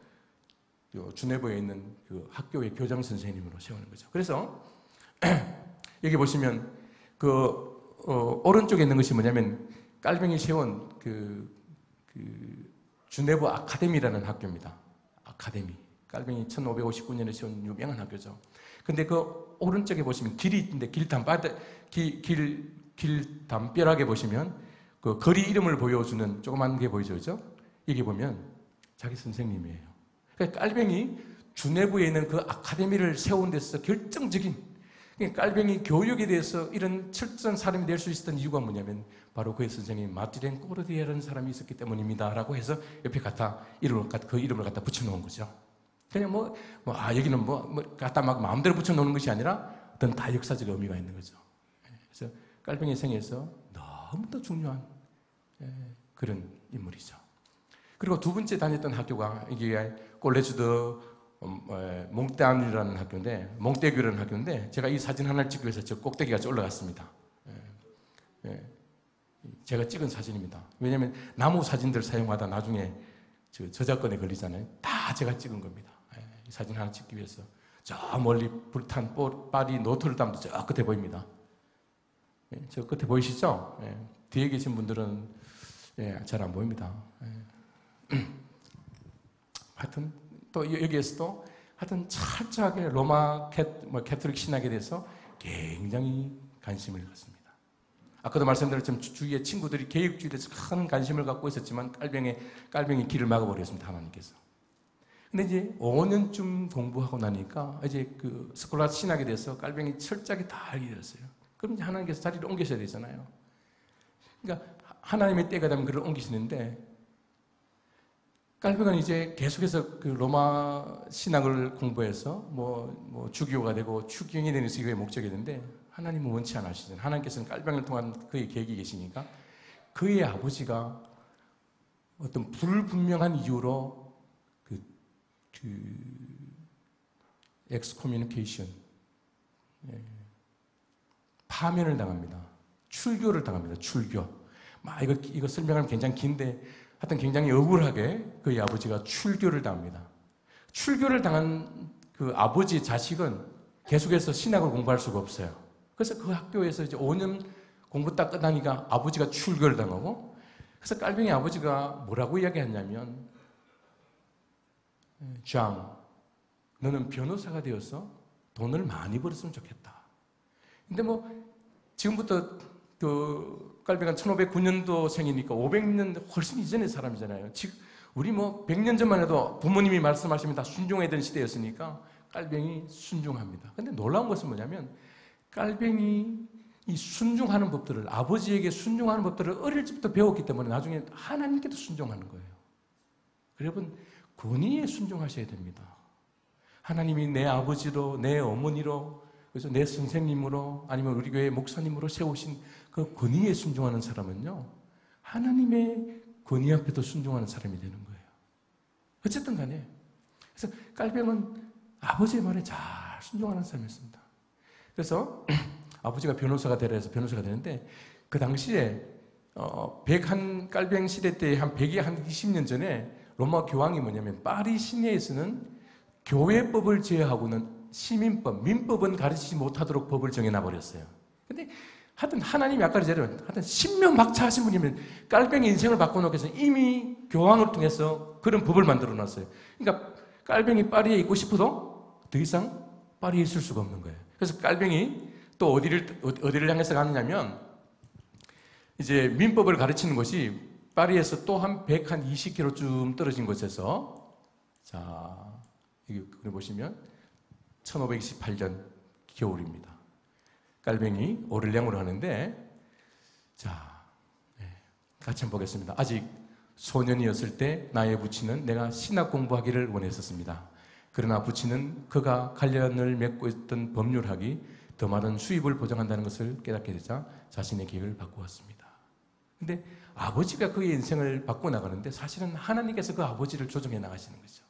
주네버에 있는 그 학교의 교장 선생님으로 세우는 거죠. 그래서 여기 보시면 오른쪽에 있는 것이 뭐냐면 깔뱅이 세운 주네버 아카데미라는 학교입니다. 아카데미. 깔뱅이 1559년에 세운 유명한 학교죠. 근데 그 오른쪽에 보시면 길이 있는데 길 담벼락에 보시면 그 거리 이름을 보여주는 조그만 게 보이죠, 그죠? 여기 보면 자기 선생님이에요. 그러니까 깔뱅이 주네브에 있는 그 아카데미를 세운 데서 결정적인 깔병이 교육에 대해서 이런 철저한 사람이 될 수 있었던 이유가 뭐냐면 바로 그의 선생님 마티렌 꼬르디에라는 사람이 있었기 때문입니다 라고 해서 옆에 그 이름을 갖다 붙여놓은 거죠. 그냥 여기는 갖다 막 마음대로 붙여놓는 것이 아니라 어떤 다역사적 의미가 있는 거죠. 그래서 깔병의 생애에서 너무도 중요한 그런 인물이죠. 그리고 두 번째 다녔던 학교가 이게 콜레주 몽테안이라는 학교인데, 몽테교라는 학교인데, 제가 이 사진 하나를 찍기 위해서 저 꼭대기까지 올라갔습니다. 제가 찍은 사진입니다. 왜냐하면 나무 사진들 사용하다 나중에 저작권에 걸리잖아요. 다 제가 찍은 겁니다. 이 사진 하나 찍기 위해서. 저 멀리 불탄 파리 노트르담도 저 끝에 보입니다. 저 끝에 보이시죠? 뒤에 계신 분들은 잘 안 보입니다. 하여튼 또 여기에서도 하여튼 철저하게 로마 캐톨릭 신학에 대해서 굉장히 관심을 갖습니다. 아까도 말씀드렸지만 주위에 친구들이 개혁주의에 대해서 큰 관심을 갖고 있었지만 깔병이 길을 막아버렸습니다. 하나님께서. 근데 이제 5년쯤 공부하고 나니까 이제 그 스콜라 신학에 대해서 깔병이 철저하게 다 알게 됐어요. 그럼 이제 하나님께서 자리를 옮기셔야 되잖아요. 그러니까 하나님의 때가 되면 그를 옮기시는데 깔병은 이제 계속해서 그 로마 신학을 공부해서 주교가 되고 추기경이 되는 것이 그의 목적이었는데 하나님은 원치 않으시잖아요. 하나님께서는 깔병을 통한 그의 계획이 계시니까 그의 아버지가 어떤 불분명한 이유로 엑스코뮤니케이션 파면을 당합니다. 출교를 당합니다. 출교. 이거 설명하면 굉장히 긴데 하여튼 굉장히 억울하게 그의 아버지가 출교를 당합니다. 출교를 당한 그 아버지 자식은 계속해서 신학을 공부할 수가 없어요. 그래서 그 학교에서 이제 5년 공부 딱 끝나니까 아버지가 출교를 당하고, 그래서 깔병의 아버지가 뭐라고 이야기했냐면, 장, 너는 변호사가 되어서 돈을 많이 벌었으면 좋겠다. 근데 지금부터 깔병은 1509년도생이니까 500년 훨씬 이전의 사람이잖아요. 지금 우리 100년 전만 해도 부모님이 말씀하시면 다 순종해야 되는 시대였으니까 깔병이 순종합니다. 근데 놀라운 것은 뭐냐면 깔병이 이 순종하는 법들을, 아버지에게 순종하는 법들을 어릴 적부터 배웠기 때문에 나중에 하나님께도 순종하는 거예요. 여러분, 권위에 순종하셔야 됩니다. 하나님이 내 아버지로, 내 어머니로, 그래서 내 선생님으로, 아니면 우리 교회 목사님으로 세우신 그 권위에 순종하는 사람은요, 하나님의 권위 앞에도 순종하는 사람이 되는 거예요. 어쨌든 간에. 그래서 깔병은 아버지의 말에 잘 순종하는 사람이었습니다. 그래서 아버지가 변호사가 되라 해서 변호사가 되는데, 그 당시에 깔병 시대 때 한 120년 전에 로마 교황이 뭐냐면 파리 시내에서는 교회법을 제어하고는 시민법, 민법은 가르치지 못하도록 법을 정해놔버렸어요. 근데 하여튼 하나님이 아까 그랬잖아요. 하여튼 신명막차하신 분이면 깔병의 인생을 바꿔놓기 위해서 이미 교황을 통해서 그런 법을 만들어놨어요. 그러니까 깔병이 파리에 있고 싶어도 더 이상 파리에 있을 수가 없는 거예요. 그래서 깔병이 또 어디를 향해서 가느냐면 이제 민법을 가르치는 것이 파리에서 또 한 120km쯤 떨어진 곳에서, 자, 여기 보시면 1528년 겨울입니다. 깔병이 오를량으로 하는데, 자, 같이 한번 보겠습니다. 아직 소년이었을 때 나의 부친은 내가 신학 공부하기를 원했었습니다. 그러나 부친은 그가 관련을 맺고 있던 법률학이 더 많은 수입을 보장한다는 것을 깨닫게 되자 자신의 계획을 바꾸었습니다. 근데 아버지가 그의 인생을 바꿔나가는데 사실은 하나님께서 그 아버지를 조정해 나가시는 거죠.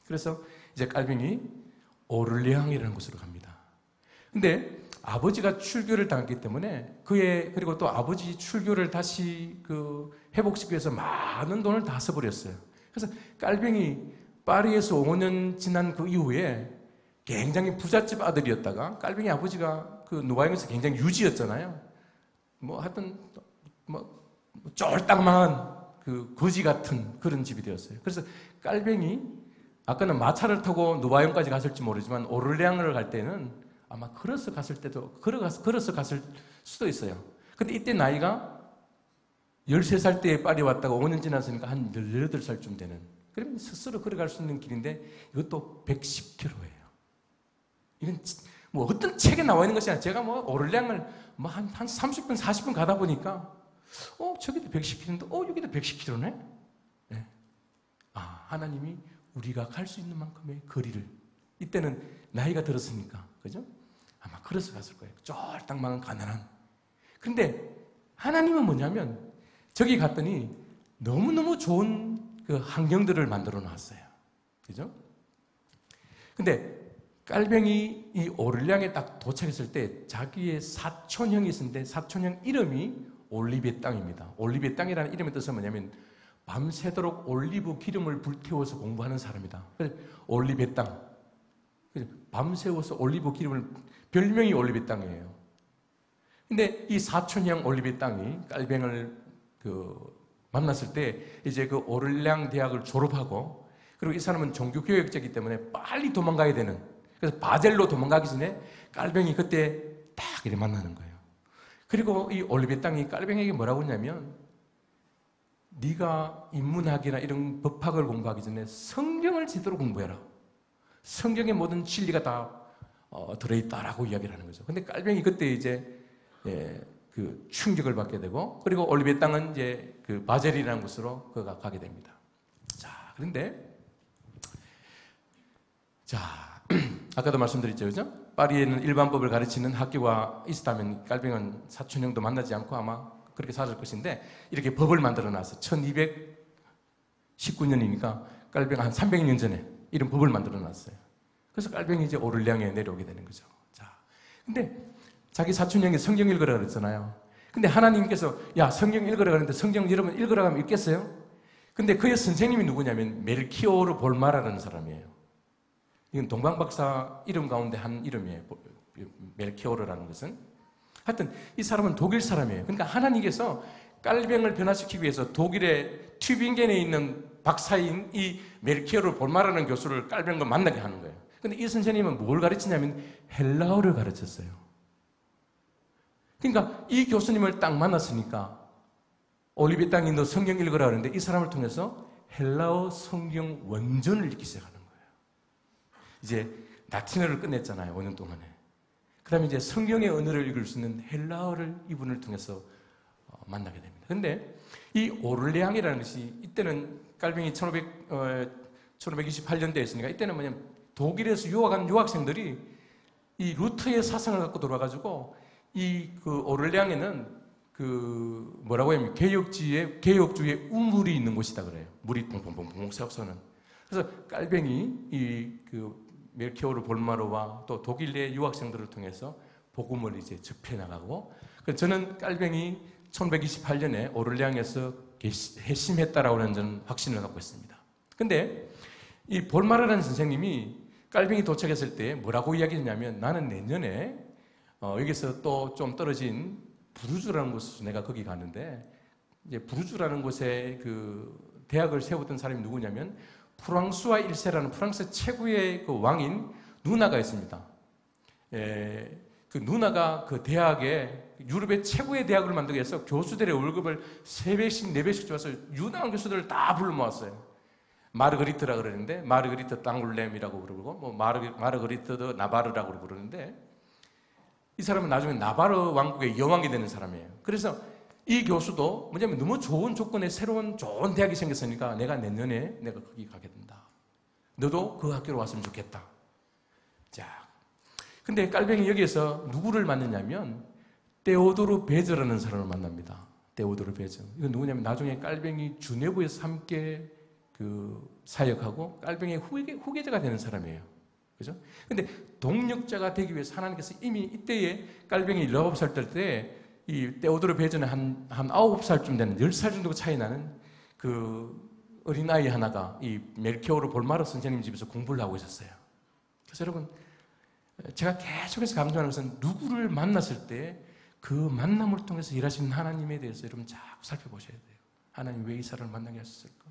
그래서 이제 깔병이 오를레앙이라는 곳으로 갑니다. 근데 아버지가 출교를 당했기 때문에 그리고 또 아버지 출교를 다시 회복시키기 위해서 많은 돈을 다 써버렸어요. 그래서 깔병이 파리에서 5년 지난 그 이후에 굉장히 부잣집 아들이었다가, 깔병이 아버지가 누바용에서 굉장히 유지였잖아요. 하여튼 쫄딱망한 거지 같은 그런 집이 되었어요. 그래서 깔병이 아까는 마차를 타고 누바용까지 갔을지 모르지만 오를레앙을 갈 때는 아마 걸어서 갔을 수도 있어요. 근데 이때 나이가 13살 때에 파리 왔다가 5년 지났으니까 한 18살쯤 되는, 그러면 스스로 걸어갈 수 있는 길인데 이것도 110km예요. 이건 뭐 어떤 책에 나와 있는 것이 아니라 제가 뭐 오를량을 뭐 한 30분, 40분 가다 보니까 저기도 110km인데 여기도 110km네? 네. 하나님이 우리가 갈 수 있는 만큼의 거리를, 이때는 나이가 들었으니까, 그죠? 아마 걸어서 갔을 거예요. 쫄딱망한 가난한. 그런데 하나님은 뭐냐면 저기 갔더니 너무너무 좋은 그 환경들을 만들어 놨어요. 그죠? 근데 깔뱅이 이 오를량에 딱 도착했을 때 자기의 사촌형이 있었는데 사촌형 이름이 올리베 땅입니다. 올리베 땅이라는 이름의 뜻은 뭐냐면 밤새도록 올리브 기름을 불태워서 공부하는 사람이다. 그래서 올리베 땅. 밤새워서 올리브 기름을, 별명이 올리베 땅이에요. 근데 이 사촌형 올리베 땅이 깔뱅을 만났을 때 이제 그 오를량 대학을 졸업하고, 그리고 이 사람은 종교교역자이기 때문에 빨리 도망가야 되는, 그래서 바젤로 도망가기 전에 깔뱅이 그때 딱 이렇게 만나는 거예요. 그리고 이 올리베 땅이 깔뱅이에게 뭐라고 했냐면, 네가 인문학이나 이런 법학을 공부하기 전에 성경을 제대로 공부해라. 성경의 모든 진리가 다 들어있다라고 이야기를 하는 거죠. 근데 깔뱅이 그때 이제 그 충격을 받게 되고, 그리고 올리베 땅은 이제 그 바젤이라는 곳으로 그가 가게 됩니다. 자, 그런데 아까도 말씀드렸죠, 그죠? 파리에는 일반법을 가르치는 학교가 있었다면 깔뱅은 사촌형도 만나지 않고 아마 그렇게 살을 것인데, 이렇게 법을 만들어 놨어. 1219년이니까 깔뱅 한 300년 전에 이런 법을 만들어 놨어요. 그래서 깔뱅이 이제 오를량에 내려오게 되는 거죠. 자, 근데 자기 사촌형이 성경 읽으라 그랬잖아요. 근데 하나님께서 야, 성경 읽으라 그랬는데 성경 여러분 읽으라 하면 읽겠어요? 근데 그의 선생님이 누구냐면 멜키오르 볼마라는 사람이에요. 이건 동방박사 이름 가운데 한 이름이에요. 멜키오르라는 것은. 하여튼 이 사람은 독일 사람이에요. 그러니까 하나님께서 깔뱅을 변화시키기 위해서 독일의 튜빙겐에 있는 박사인 이 멜키오르 볼마라는 교수를 깔뱅과 만나게 하는 거예요. 근데 이 선생님은 뭘 가르치냐면 헬라어를 가르쳤어요. 그러니까 이 교수님을 딱 만났으니까 올리베 땅이 너 성경 읽으라 그러는데 이 사람을 통해서 헬라어 성경 원전을 읽기 시작하는 거예요. 이제 라틴어를 끝냈잖아요, 5년 동안에. 그 다음에 이제 성경의 언어를 읽을 수 있는 헬라어를 이분을 통해서 만나게 됩니다. 근데 이 오를레앙이라는 것이 이때는 깔뱅이 1528년대에 있으니까 이때는 뭐냐면 독일에서 유학한 유학생들이 이 루터의 사상을 갖고 돌아가지고 그 오를레앙에는 그 뭐라고 하면 개혁주의 우물이 있는 곳이다 그래요. 물이 퐁퐁퐁퐁 솟는. 그래서 깔뱅이 그 멜키오르 볼마로와 또 독일 내 유학생들을 통해서 복음을 이제 접해 나가고, 저는 깔뱅이 1128년에 오를레앙에서 회심했다라고 하는 저는 확신을 갖고 있습니다. 근데 이 볼마라라는 선생님이 깔뱅이 도착했을 때 뭐라고 이야기했냐면, 나는 내년에 여기서 또 좀 떨어진 부르주라는 곳에서 내가 거기 가는데, 이제 부르주라는 곳에 그 대학을 세웠던 사람이 누구냐면 프랑스와 1세라는 프랑스 최고의 그 왕인 누나가 있습니다. 그 누나가 그 대학에 유럽의 최고의 대학을 만들기 위해서 교수들의 월급을 3배씩, 4배씩 줘서 유능한 교수들을 다 불러 모았어요. 마르그리트라 그러는데, 마르그리트 땅굴렘이라고 부르고, 뭐 마르그리트 드 나바르라고 부르는데, 이 사람은 나중에 나바르 왕국의 여왕이 되는 사람이에요. 그래서 이 교수도 뭐냐면 너무 좋은 조건에 새로운 좋은 대학이 생겼으니까 내가 내년에 내가 거기 가게 된다. 너도 그 학교로 왔으면 좋겠다. 자, 근데 깔뱅이 여기에서 누구를 만나냐면 테오도르 베즈라는 사람을 만납니다. 테오도르 베즈. 이건 누구냐면 나중에 깔뱅이 주네부에서 함께 그 사역하고 깔뱅이의 후계자가 되는 사람이에요. 그죠? 근데 동력자가 되기 위해서 하나님께서 이미 이때에 깔뱅이 19살 때 이 테오도르 베즈는 한 9살쯤 되는 10살 정도 차이 나는 그 어린아이 하나가 이 멜키오르 볼마르 선생님 집에서 공부를 하고 있었어요. 그래서 여러분, 제가 계속해서 강조하는 것은 누구를 만났을 때 그 만남을 통해서 일하시는 하나님에 대해서 여러분 자꾸 살펴보셔야 돼요. 하나님 왜 이 사람을 만나게 하셨을까?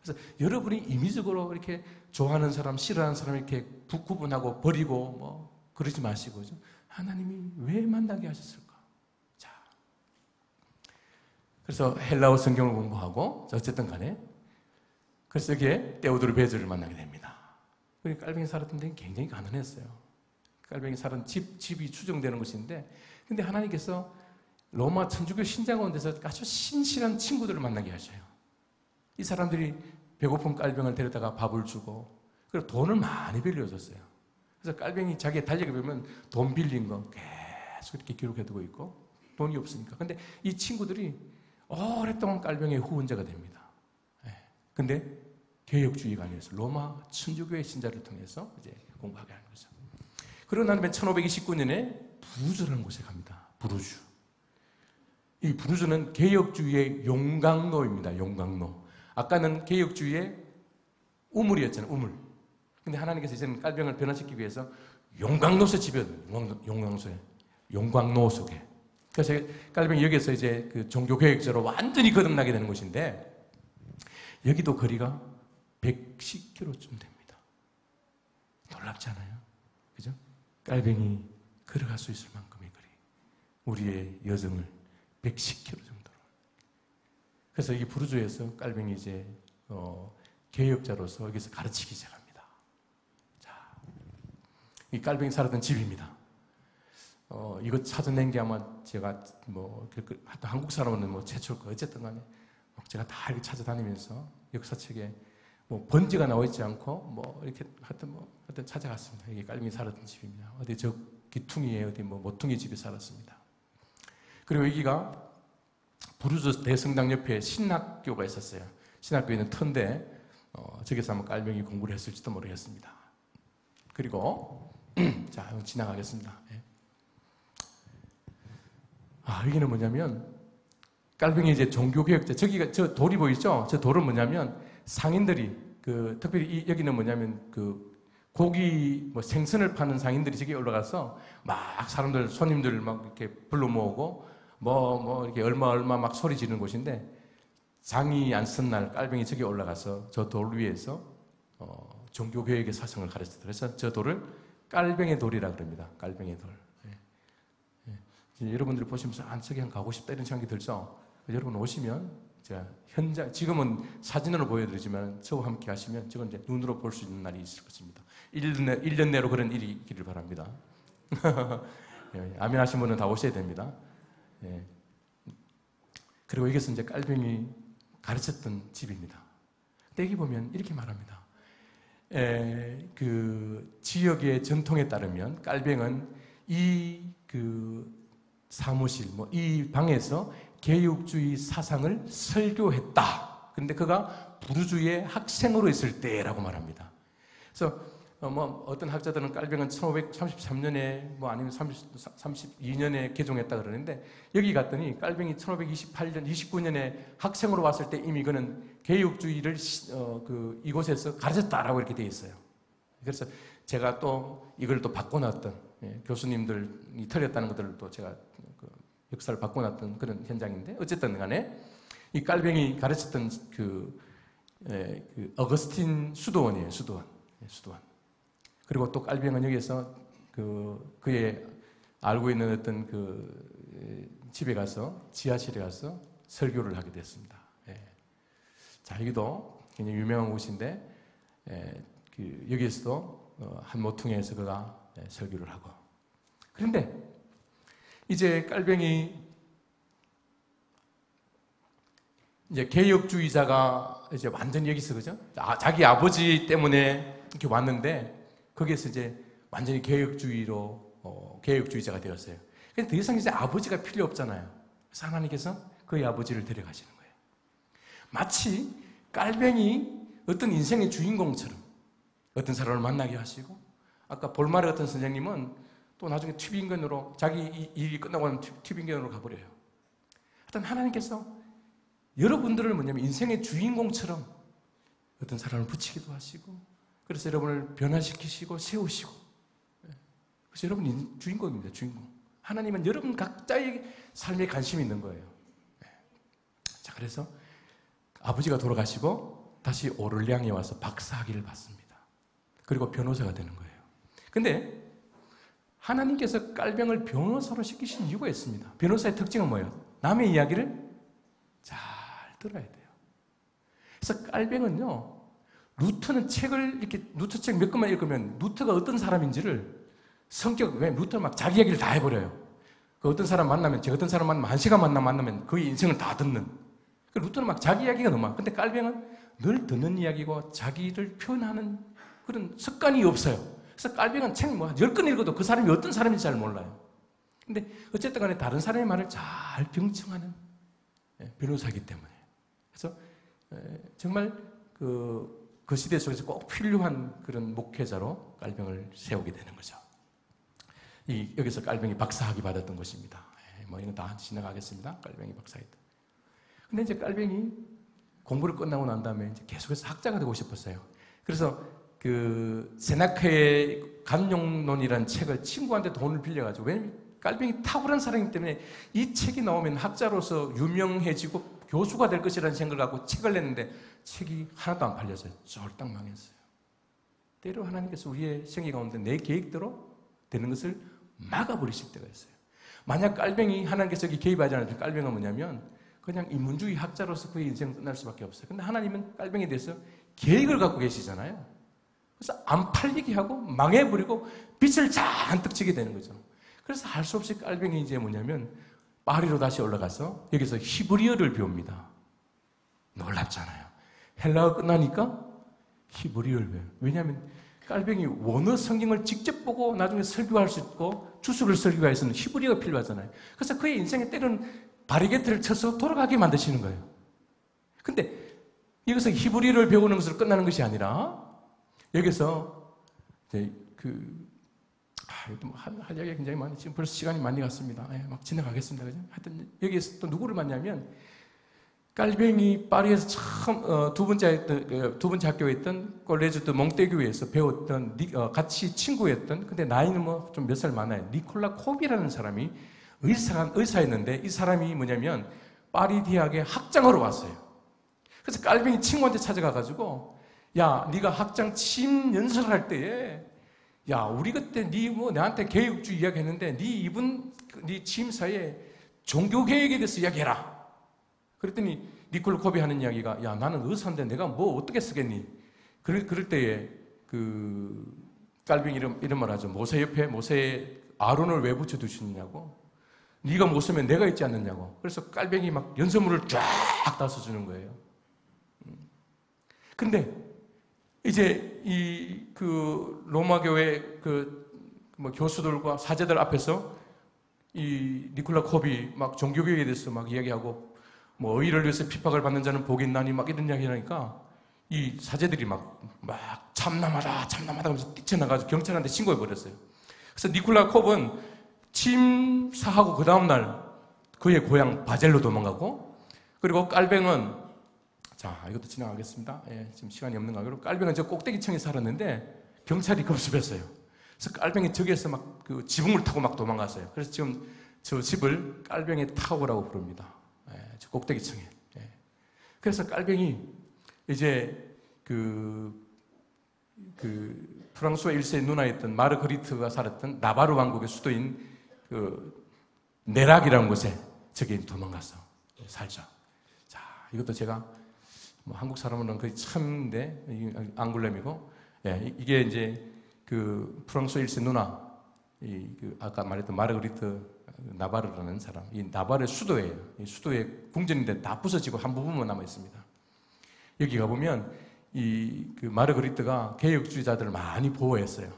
그래서 여러분이 임의적으로 이렇게 좋아하는 사람, 싫어하는 사람 이렇게 구분하고 버리고 뭐 그러지 마시고, 하나님이 왜 만나게 하셨을까? 자, 그래서 헬라어 성경을 공부하고 어쨌든 간에 그래서 여기에 테오도르 베즈를 만나게 됩니다. 깔뱅이 살았던 데는 굉장히 가난했어요. 깔병이 살은 집이 추정되는 것인데, 근데 하나님께서 로마 천주교 신자 가운데서 아주 신실한 친구들을 만나게 하셔요. 이 사람들이 배고픈 깔병을 데려다가 밥을 주고, 그리고 돈을 많이 빌려줬어요. 그래서 깔병이 자기의 달력에 보면 돈 빌린 거 계속 이렇게 기록해두고 있고, 돈이 없으니까. 근데 이 친구들이 오랫동안 깔병의 후원자가 됩니다. 근데 개혁주의가 아니어서 로마 천주교의 신자를 통해서 이제 공부하게 하는 거죠. 그러고 난 다음에 1529년에 부르주라는 곳에 갑니다. 부르주. 이 부르주는 개혁주의의 용광로입니다. 용광로. 아까는 개혁주의의 우물이었잖아요. 우물. 근데 하나님께서 이제는 깔병을 변화시키기 위해서 용광로에 집어넣어요. 용광로 속에. 그래서 깔병이 여기서 이제 그 종교개혁자로 완전히 거듭나게 되는 곳인데, 여기도 거리가 110km쯤 됩니다. 놀랍지 않아요? 그죠? 깔병이 걸어갈 수 있을 만큼의 거리. 우리의 여정을 110km 정도로. 그래서 이 부르주에서 깔병이 이제 개혁자로서 여기서 가르치기 시작합니다. 자, 이 깔병이 살았던 집입니다. 이거 찾아낸 게 아마 제가 한국 사람은 뭐 최초일 거 어쨌든 간에 제가 다 이렇게 찾아다니면서 역사책에 뭐 번지가 나와 있지 않고 뭐 이렇게 하여튼 찾아갔습니다. 이게 깔병이 살았던 집입니다. 어디 저 기퉁이에 어디 뭐 모퉁이 집에 살았습니다. 그리고 여기가 부르주 대성당 옆에 신학교가 있었어요. 신학교에 있는 터인데 저기서 아마 깔병이 공부를 했을지도 모르겠습니다. 그리고 자, 지나가겠습니다. 예. 여기는 뭐냐면 깔병이 이제 종교개혁자, 저기가 저 돌이 보이죠? 저 돌은 뭐냐면 상인들이 특별히 여기는 뭐냐면 고기 뭐 생선을 파는 상인들이 저기 올라가서 막 사람들 손님들 막 이렇게 불러 모으고 뭐 이렇게 얼마 막 소리 지르는 곳인데, 장이 안 쓴 날 깔병이 저기 올라가서 저 돌 위에서 종교개혁의 사상을 가르쳤어요. 그래서 저 돌을 깔병의 돌이라 그럽니다. 깔병의 돌. 예. 여러분들이 보시면서 저기 한 가고 싶다 이런 생각이 들죠? 여러분 오시면 제가 현장, 지금은 사진으로 보여드리지만 저와 함께 하시면 저건 이제 눈으로 볼 수 있는 날이 있을 것입니다. 1년 내로 그런 일이 있기를 바랍니다. 예, 아멘 하신 분은 다 오셔야 됩니다. 예. 그리고 이것은 이제 깔병이 가르쳤던 집입니다. 근데 여기 보면 이렇게 말합니다. 그 지역의 전통에 따르면 깔병은 이 사무실, 이 방에서 개혁주의 사상을 설교했다. 근데 그가 부르주의 학생으로 있을 때라고 말합니다. 그래서 어떤 학자들은 깔병은 1533년에 아니면 32년에 개종했다 그러는데, 여기 갔더니 깔병이 1528년, 29년에 학생으로 왔을 때 이미 그는 개혁주의를 이곳에서 가르쳤다라고 이렇게 되어 있어요. 그래서 제가 또 이걸 또 바꿔놨던, 교수님들이 틀렸다는 것들을 또 제가 역사를 바꿔놨던 그런 현장인데, 어쨌든 간에 이 깔병이 가르쳤던 어거스틴 수도원이에요. 수도원. 그리고 또 깔병은 여기에서 그의 알고 있는 어떤 집에 가서, 지하실에 가서 설교를 하게 됐습니다. 자, 여기도 굉장히 유명한 곳인데, 여기에서도 한 모퉁이에서 그가 설교를 하고. 그런데 이제 깔병이 이제 개혁주의자가 이제 완전히 여기서, 그죠? 자기 아버지 때문에 이렇게 왔는데, 거기에서 이제 완전히 개혁주의자가 되었어요. 근데 더 이상 이제 아버지가 필요 없잖아요. 그래서 하나님께서 그의 아버지를 데려가시는 거예요. 마치 깔병이 어떤 인생의 주인공처럼 어떤 사람을 만나게 하시고, 아까 볼마르 같은 선생님은 또 나중에 튜빙겐으로, 자기 일이 끝나고 나면 튜빙겐으로 가버려요. 하여튼 하나님께서 여러분들을 뭐냐면 인생의 주인공처럼 어떤 사람을 붙이기도 하시고, 그래서 여러분을 변화시키시고 세우시고, 그래서 여러분이 주인공입니다. 주인공. 하나님은 여러분 각자의 삶에 관심이 있는 거예요. 자, 그래서 아버지가 돌아가시고 다시 오를량에 와서 박사학위를 받습니다. 그리고 변호사가 되는 거예요. 근데 하나님께서 깔병을 변호사로 시키신 이유가 있습니다. 변호사의 특징은 뭐예요? 남의 이야기를 잘 들어야 돼요. 그래서 깔병은요, 루터는 책을 이렇게 루터 책 몇 권만 읽으면 루터가 어떤 사람인지를 성격, 왜 루터는 막 자기 얘기를 다 해버려요. 그 어떤 사람 만나면, 저 어떤 사람 만나면 1시간 만나면 거의 인생을 다 듣는. 그 루터는 막 자기 이야기가 너무 많아. 근데 깔뱅은 늘 듣는 이야기고 자기를 표현하는 그런 습관이 없어요. 그래서 깔뱅은 책 뭐 10권 읽어도 그 사람이 어떤 사람인지 잘 몰라요. 근데 어쨌든 간에 다른 사람의 말을 잘 병청하는 변호사이기 때문에. 그래서 정말 그 시대 속에서 꼭 필요한 그런 목회자로 깔뱅을 세우게 되는 거죠. 여기서 깔뱅이 박사학위 받았던 것입니다. 뭐 이건 다 지나가겠습니다. 깔뱅이 박사학위. 근데 이제 깔뱅이 공부를 끝나고 난 다음에 이제 계속해서 학자가 되고 싶었어요. 그래서 그 세나카의 간용론이라는 책을 친구한테 돈을 빌려가지고, 왜냐면 깔뱅이 탁월한 사람이기 때문에 이 책이 나오면 학자로서 유명해지고 교수가 될 것이라는 생각을 갖고 책을 냈는데 책이 하나도 안 팔렸어요. 쫄딱 망했어요. 때로 하나님께서 우리의 생애 가운데 내 계획대로 되는 것을 막아버리실 때가 있어요. 만약 깔뱅이 하나님께서 여기 개입하지 않으면 깔뱅은 뭐냐면 그냥 인문주의 학자로서 그의 인생은 끝날 수밖에 없어요. 근데 하나님은 깔뱅이에 대해서 계획을 갖고 계시잖아요. 그래서 안 팔리게 하고 망해버리고 빛을 잔뜩 지게 되는 거죠. 그래서 할 수 없이 깔뱅이 이제 뭐냐면 파리로 다시 올라가서 여기서 히브리어를 배웁니다. 놀랍잖아요. 헬라어 끝나니까 히브리어를 배워요. 왜냐하면 깔뱅이 원어 성경을 직접 보고 나중에 설교할 수 있고 주석을 설교하기 위해서는 히브리어가 필요하잖아요. 그래서 그의 인생에 때로는 바리게트를 쳐서 돌아가게 만드시는 거예요. 근데 여기서 히브리어를 배우는 것으로 끝나는 것이 아니라 여기서 이제 할 이야기가 굉장히 많이, 지금 벌써 시간이 많이 갔습니다. 막 지나가겠습니다. 그죠? 하여튼 여기에서 또 누구를 만나면 깔뱅이 파리에서 처음 두 번째 학교에 있던 꼴레주 몽테교에서 배웠던 같이 친구였던, 근데 나이는 뭐 좀 몇 살 많아요. 니콜라 코비라는 사람이 의사였는데 이 사람이 뭐냐면 파리 대학의 학장으로 왔어요. 그래서 깔뱅이 친구한테 찾아가가지고, 야, 네가 학장 취임 연설할 때에, 야, 우리 그때 나한테 개혁주의 이야기했는데 네 취임사에 종교개혁에 대해서 이야기해라. 그랬더니 니콜라 코비 하는 이야기가, 야, 나는 의사인데 내가 뭐 어떻게 쓰겠니? 그럴 때에 깔뱅이 이런 말 하죠. 모세 옆에 아론을 왜 붙여두시느냐고. 네가 못 쓰면 내가 있지 않느냐고. 그래서 깔뱅이 막 연설문을 쫙 다 써주는 거예요. 근데 이제 로마 교회 교수들과 사제들 앞에서 이 니콜라 코비 막 종교교육에 대해서 막 이야기하고, 뭐 의를 위해서 핍박을 받는 자는 복이 있나니 막 이런 이야기 하니까 이 사제들이 막 참남하다 하면서 뛰쳐나가서 경찰한테 신고해 버렸어요. 그래서 니콜라 콥은 침사하고 그 다음날 그의 고향 바젤로 도망가고, 그리고 깔뱅은, 자, 이것도 지나가겠습니다. 지금 시간이 없는가. 그리고 깔뱅은 저 꼭대기층에 살았는데 경찰이 급습했어요. 그래서 깔뱅이 저기에서 막 그 지붕을 타고 막 도망갔어요. 그래서 지금 저 집을 깔뱅이 타워라고 부릅니다. 저 꼭대기층에. 그래서 깔뱅이 이제 프랑스와 1세의 누나였던 마르그리트가 살았던 나바르 왕국의 수도인 네락이라는 곳에 저기 도망가서 살죠. 자, 이것도 제가 뭐 한국 사람으로는 거의 처음인데 앙굴렘이고, 이게 이제 프랑스 1세 누나, 아까 말했던 마르그리트 나바르라는 사람, 이 나바르의 수도예요. 이 수도의 궁전인데 다 부서지고 한 부분만 남아 있습니다. 여기 가보면 마르그리트가 개혁주의자들을 많이 보호했어요.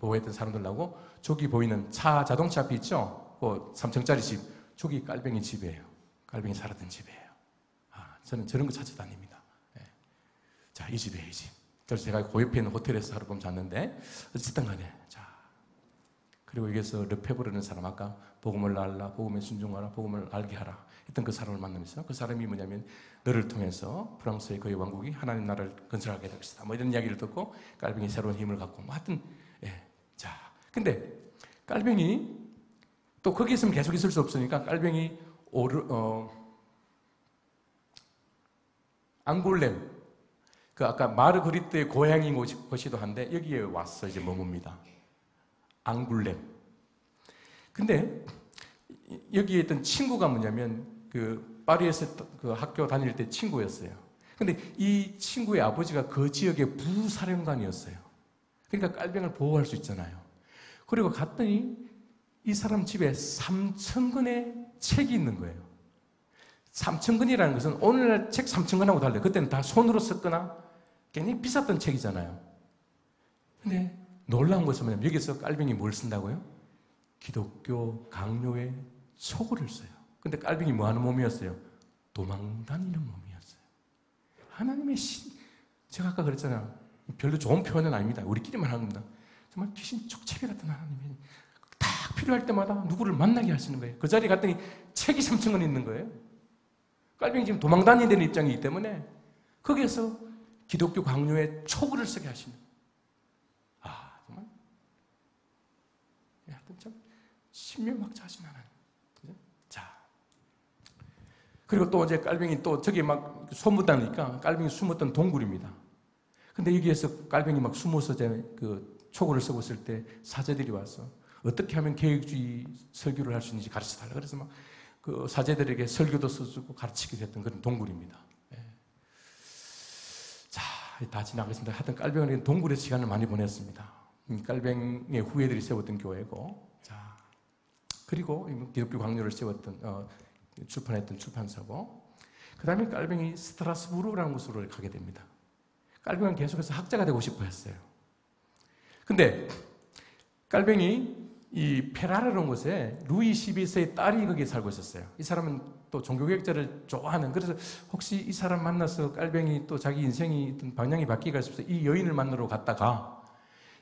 보호했던 사람들하고, 저기 보이는 자동차 앞이 있죠? 그 3층짜리 집, 저기 깔뱅이 집이에요. 깔뱅이 살았던 집이에요. 저는 저런 거 찾아다닙니다. 자, 이 집이에요, 이 집. 그래서 제가 그 옆에 있는 호텔에서 하룻밤 잤는데, 어쨌든 간에, 자. 그리고 여기서 르페브르는 사람, 아까 복음을 알라, 복음에 순종하라, 복음을 알게 하라 했던 그 사람을 만나면서, 그 사람이 뭐냐면 너를 통해서 프랑스의 거의 왕국이 하나님 나라를 건설하게 될 것이다. 뭐 이런 이야기를 듣고 깔뱅이 새로운 힘을 갖고, 뭐 하여튼, 자. 근데 깔뱅이 또 거기 있으면 계속 있을 수 없으니까 깔뱅이 앙골렘, 아까 마르그리트의 고향인 곳이기도 한데 여기에 와서 이제 머뭅니다. 앙굴렘. 근데 여기에 있던 친구가 뭐냐면 파리에서 학교 다닐 때 친구였어요. 근데 이 친구의 아버지가 그 지역의 부사령관이었어요. 그러니까 깔뱅을 보호할 수 있잖아요. 그리고 갔더니 이 사람 집에 3,000권의 책이 있는 거예요. 3,000권이라는 것은 오늘날 책 3,000권하고 달라요. 그때는 다 손으로 썼거나 괜히 비쌌던 책이잖아요. 근데 놀라운 것은 뭐냐면 여기서 깔뱅이 뭘 쓴다고요? 기독교 강요의 촉구를 써요. 근데 깔뱅이 뭐 하는 몸이었어요? 도망다니는 몸이었어요. 하나님의 제가 아까 그랬잖아요. 별로 좋은 표현은 아닙니다. 우리끼리만 하는 겁니다. 정말 귀신 촉채비 같은 하나님이 딱 필요할 때마다 누구를 만나게 하시는 거예요. 그 자리에 갔더니 책이 3,000권 있는 거예요. 깔뱅이 지금 도망다니는 입장이기 때문에 거기에서 기독교 강요의 촉구를 쓰게 하시는 거예요. 아, 정말 하여튼 참 신묘막자하신 하나님. 그죠? 자, 그리고 또 이제 깔뱅이 또 저기 막 소문다니까 깔뱅이 숨었던 동굴입니다. 근데 여기에서 깔뱅이 막 숨어서 그 촉구를 쓰고 있을 때 사제들이 와서 어떻게 하면 개혁주의 설교를 할 수 있는지 가르쳐 달라. 그래서 막 그 사제들에게 설교도 써주고 가르치게 됐던 그런 동굴입니다. 예. 자, 다 지나가겠습니다. 하여튼 깔뱅이는 동굴에서 시간을 많이 보냈습니다. 깔뱅이의 후예들이 세웠던 교회고, 자, 그리고 기독교 강요를 세웠던 출판했던 출판사고, 그 다음에 깔뱅이 스트라스부르라는 곳으로 가게 됩니다. 깔뱅이는 계속해서 학자가 되고 싶어 했어요. 근데 깔뱅이 이 페라르라는 곳에 루이 12세의 딸이 거기에 살고 있었어요. 이 사람은 또 종교개혁자를 좋아하는, 그래서 혹시 이 사람 만나서 깔뱅이 또 자기 인생이 방향이 바뀌게 싶어서 이 여인을 만나러 갔다가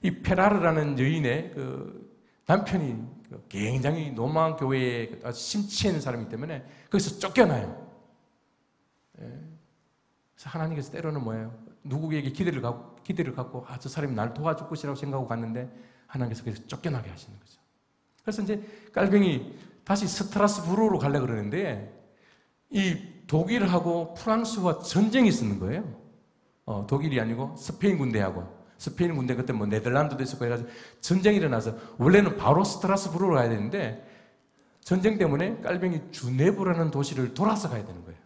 이 페라르라는 여인의 그 남편이 굉장히 로마 교회에 심취해 있는 사람이기 때문에 거기서 쫓겨나요. 예. 그래서 하나님께서 때로는 뭐예요? 누구에게 기대를 갖고 저 사람이 날 도와줄 것이라고 생각하고 갔는데 하나님께서 그래서 쫓겨나게 하시는 거죠. 그래서 이제 깔뱅이 다시 스트라스부르로 가려고 그러는데 이 독일하고 프랑스와 전쟁이 있는 거예요. 독일이 아니고 스페인 군대하고. 스페인 군대 그때 뭐 네덜란드도 있었고 해가지고 전쟁이 일어나서 원래는 바로 스트라스부르로 가야 되는데 전쟁 때문에 깔뱅이 주네브라는 도시를 돌아서 가야 되는 거예요.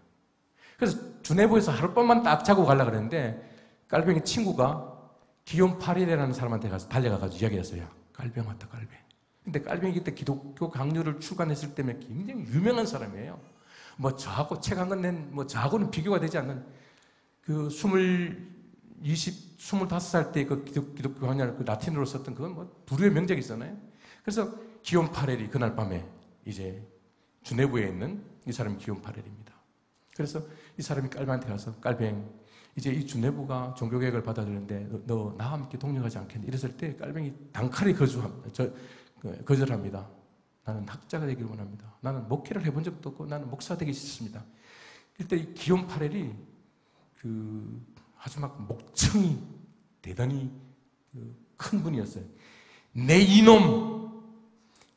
그래서 주네브에서 하룻밤만 딱 자고 가려고 그랬는데 깔뱅이 친구가 기욤 파리레라는 사람한테 가서 달려가가지고 이야기했어요. 야, 깔뱅 왔다, 깔뱅. 근데 깔뱅이 그때 기독교 강요를 출간했을 때문에 굉장히 유명한 사람이에요. 뭐 저하고 책 한 권 낸 뭐 저하고는 비교가 되지 않는 그 25살 때 그 기독교 강요를 그 라틴어로 썼던 그건 뭐 불후의 명작이 있잖아요. 그래서 기욤 파레리 그날 밤에 이제 주네브에 있는 이 사람이 기욤 파레리입니다. 그래서 이 사람이 깔뱅한테 가서 깔뱅 이제 이 주네브가 종교개혁을 받아들이는데 너 나와 함께 동력하지 않겠니? 이랬을 때 깔뱅이 단칼에 거절합니다. 나는 학자가 되기를 원합니다. 나는 목회를 해본 적도 없고 나는 목사 되기 싫습니다. 이때 이 기욤 파렐이 아주 막 목청이 대단히 큰 분이었어요. 내 이놈,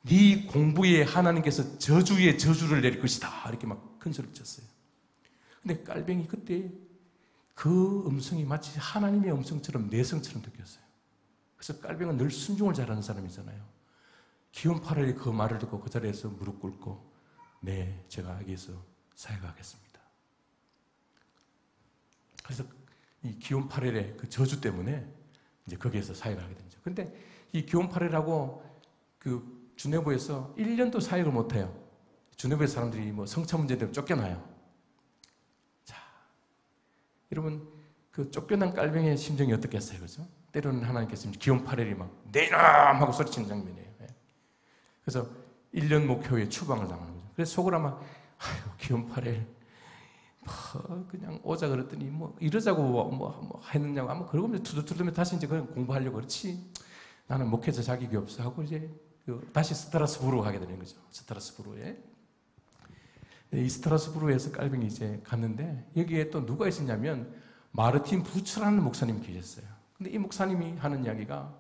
네 공부에 하나님께서 저주의 저주를 내릴 것이다. 이렇게 막 큰 소리를 쳤어요. 근데 깔뱅이 그때 그 음성이 마치 하나님의 음성처럼 내성처럼 느꼈어요. 그래서 깔뱅은 늘 순종을 잘하는 사람이잖아요. 기욤 파렐이 그 말을 듣고 그 자리에서 무릎 꿇고 네, 제가 여기서 사역하겠습니다. 그래서 이 기욤 파렐의 그 저주 때문에 이제 거기에서 사역을 하게 되죠. 근데 이 기욤 파렐하고 그 주네브에서 1년도 사역을 못해요. 주네브의 사람들이 뭐 성차 문제 때문에 쫓겨나요. 자, 여러분 그 쫓겨난 깔뱅이의 심정이 어떻겠어요, 그렇죠? 때로는 하나님께서 기욤 파렐이 막 내 이놈 하고 소리치는 장면이에요. 그래서 1년 목표에 추방을 당하는 거죠. 그래서 속으로 아마 아이고 기욤 파렐 뭐 그냥 오자 그랬더니 뭐 이러자고 뭐 했느냐고 아마 그러고 두들두들면 다시 이제 그냥 공부하려고 그렇지 나는 목회자 자격이 없어 하고 이제 다시 스트라스부르로 가게 되는 거죠. 스트라스부르에 이 스트라스부르에서 깔뱅이 이제 갔는데 여기에 또 누가 있었냐면 마르틴 부츠라는 목사님이 계셨어요. 근데 이 목사님이 하는 이야기가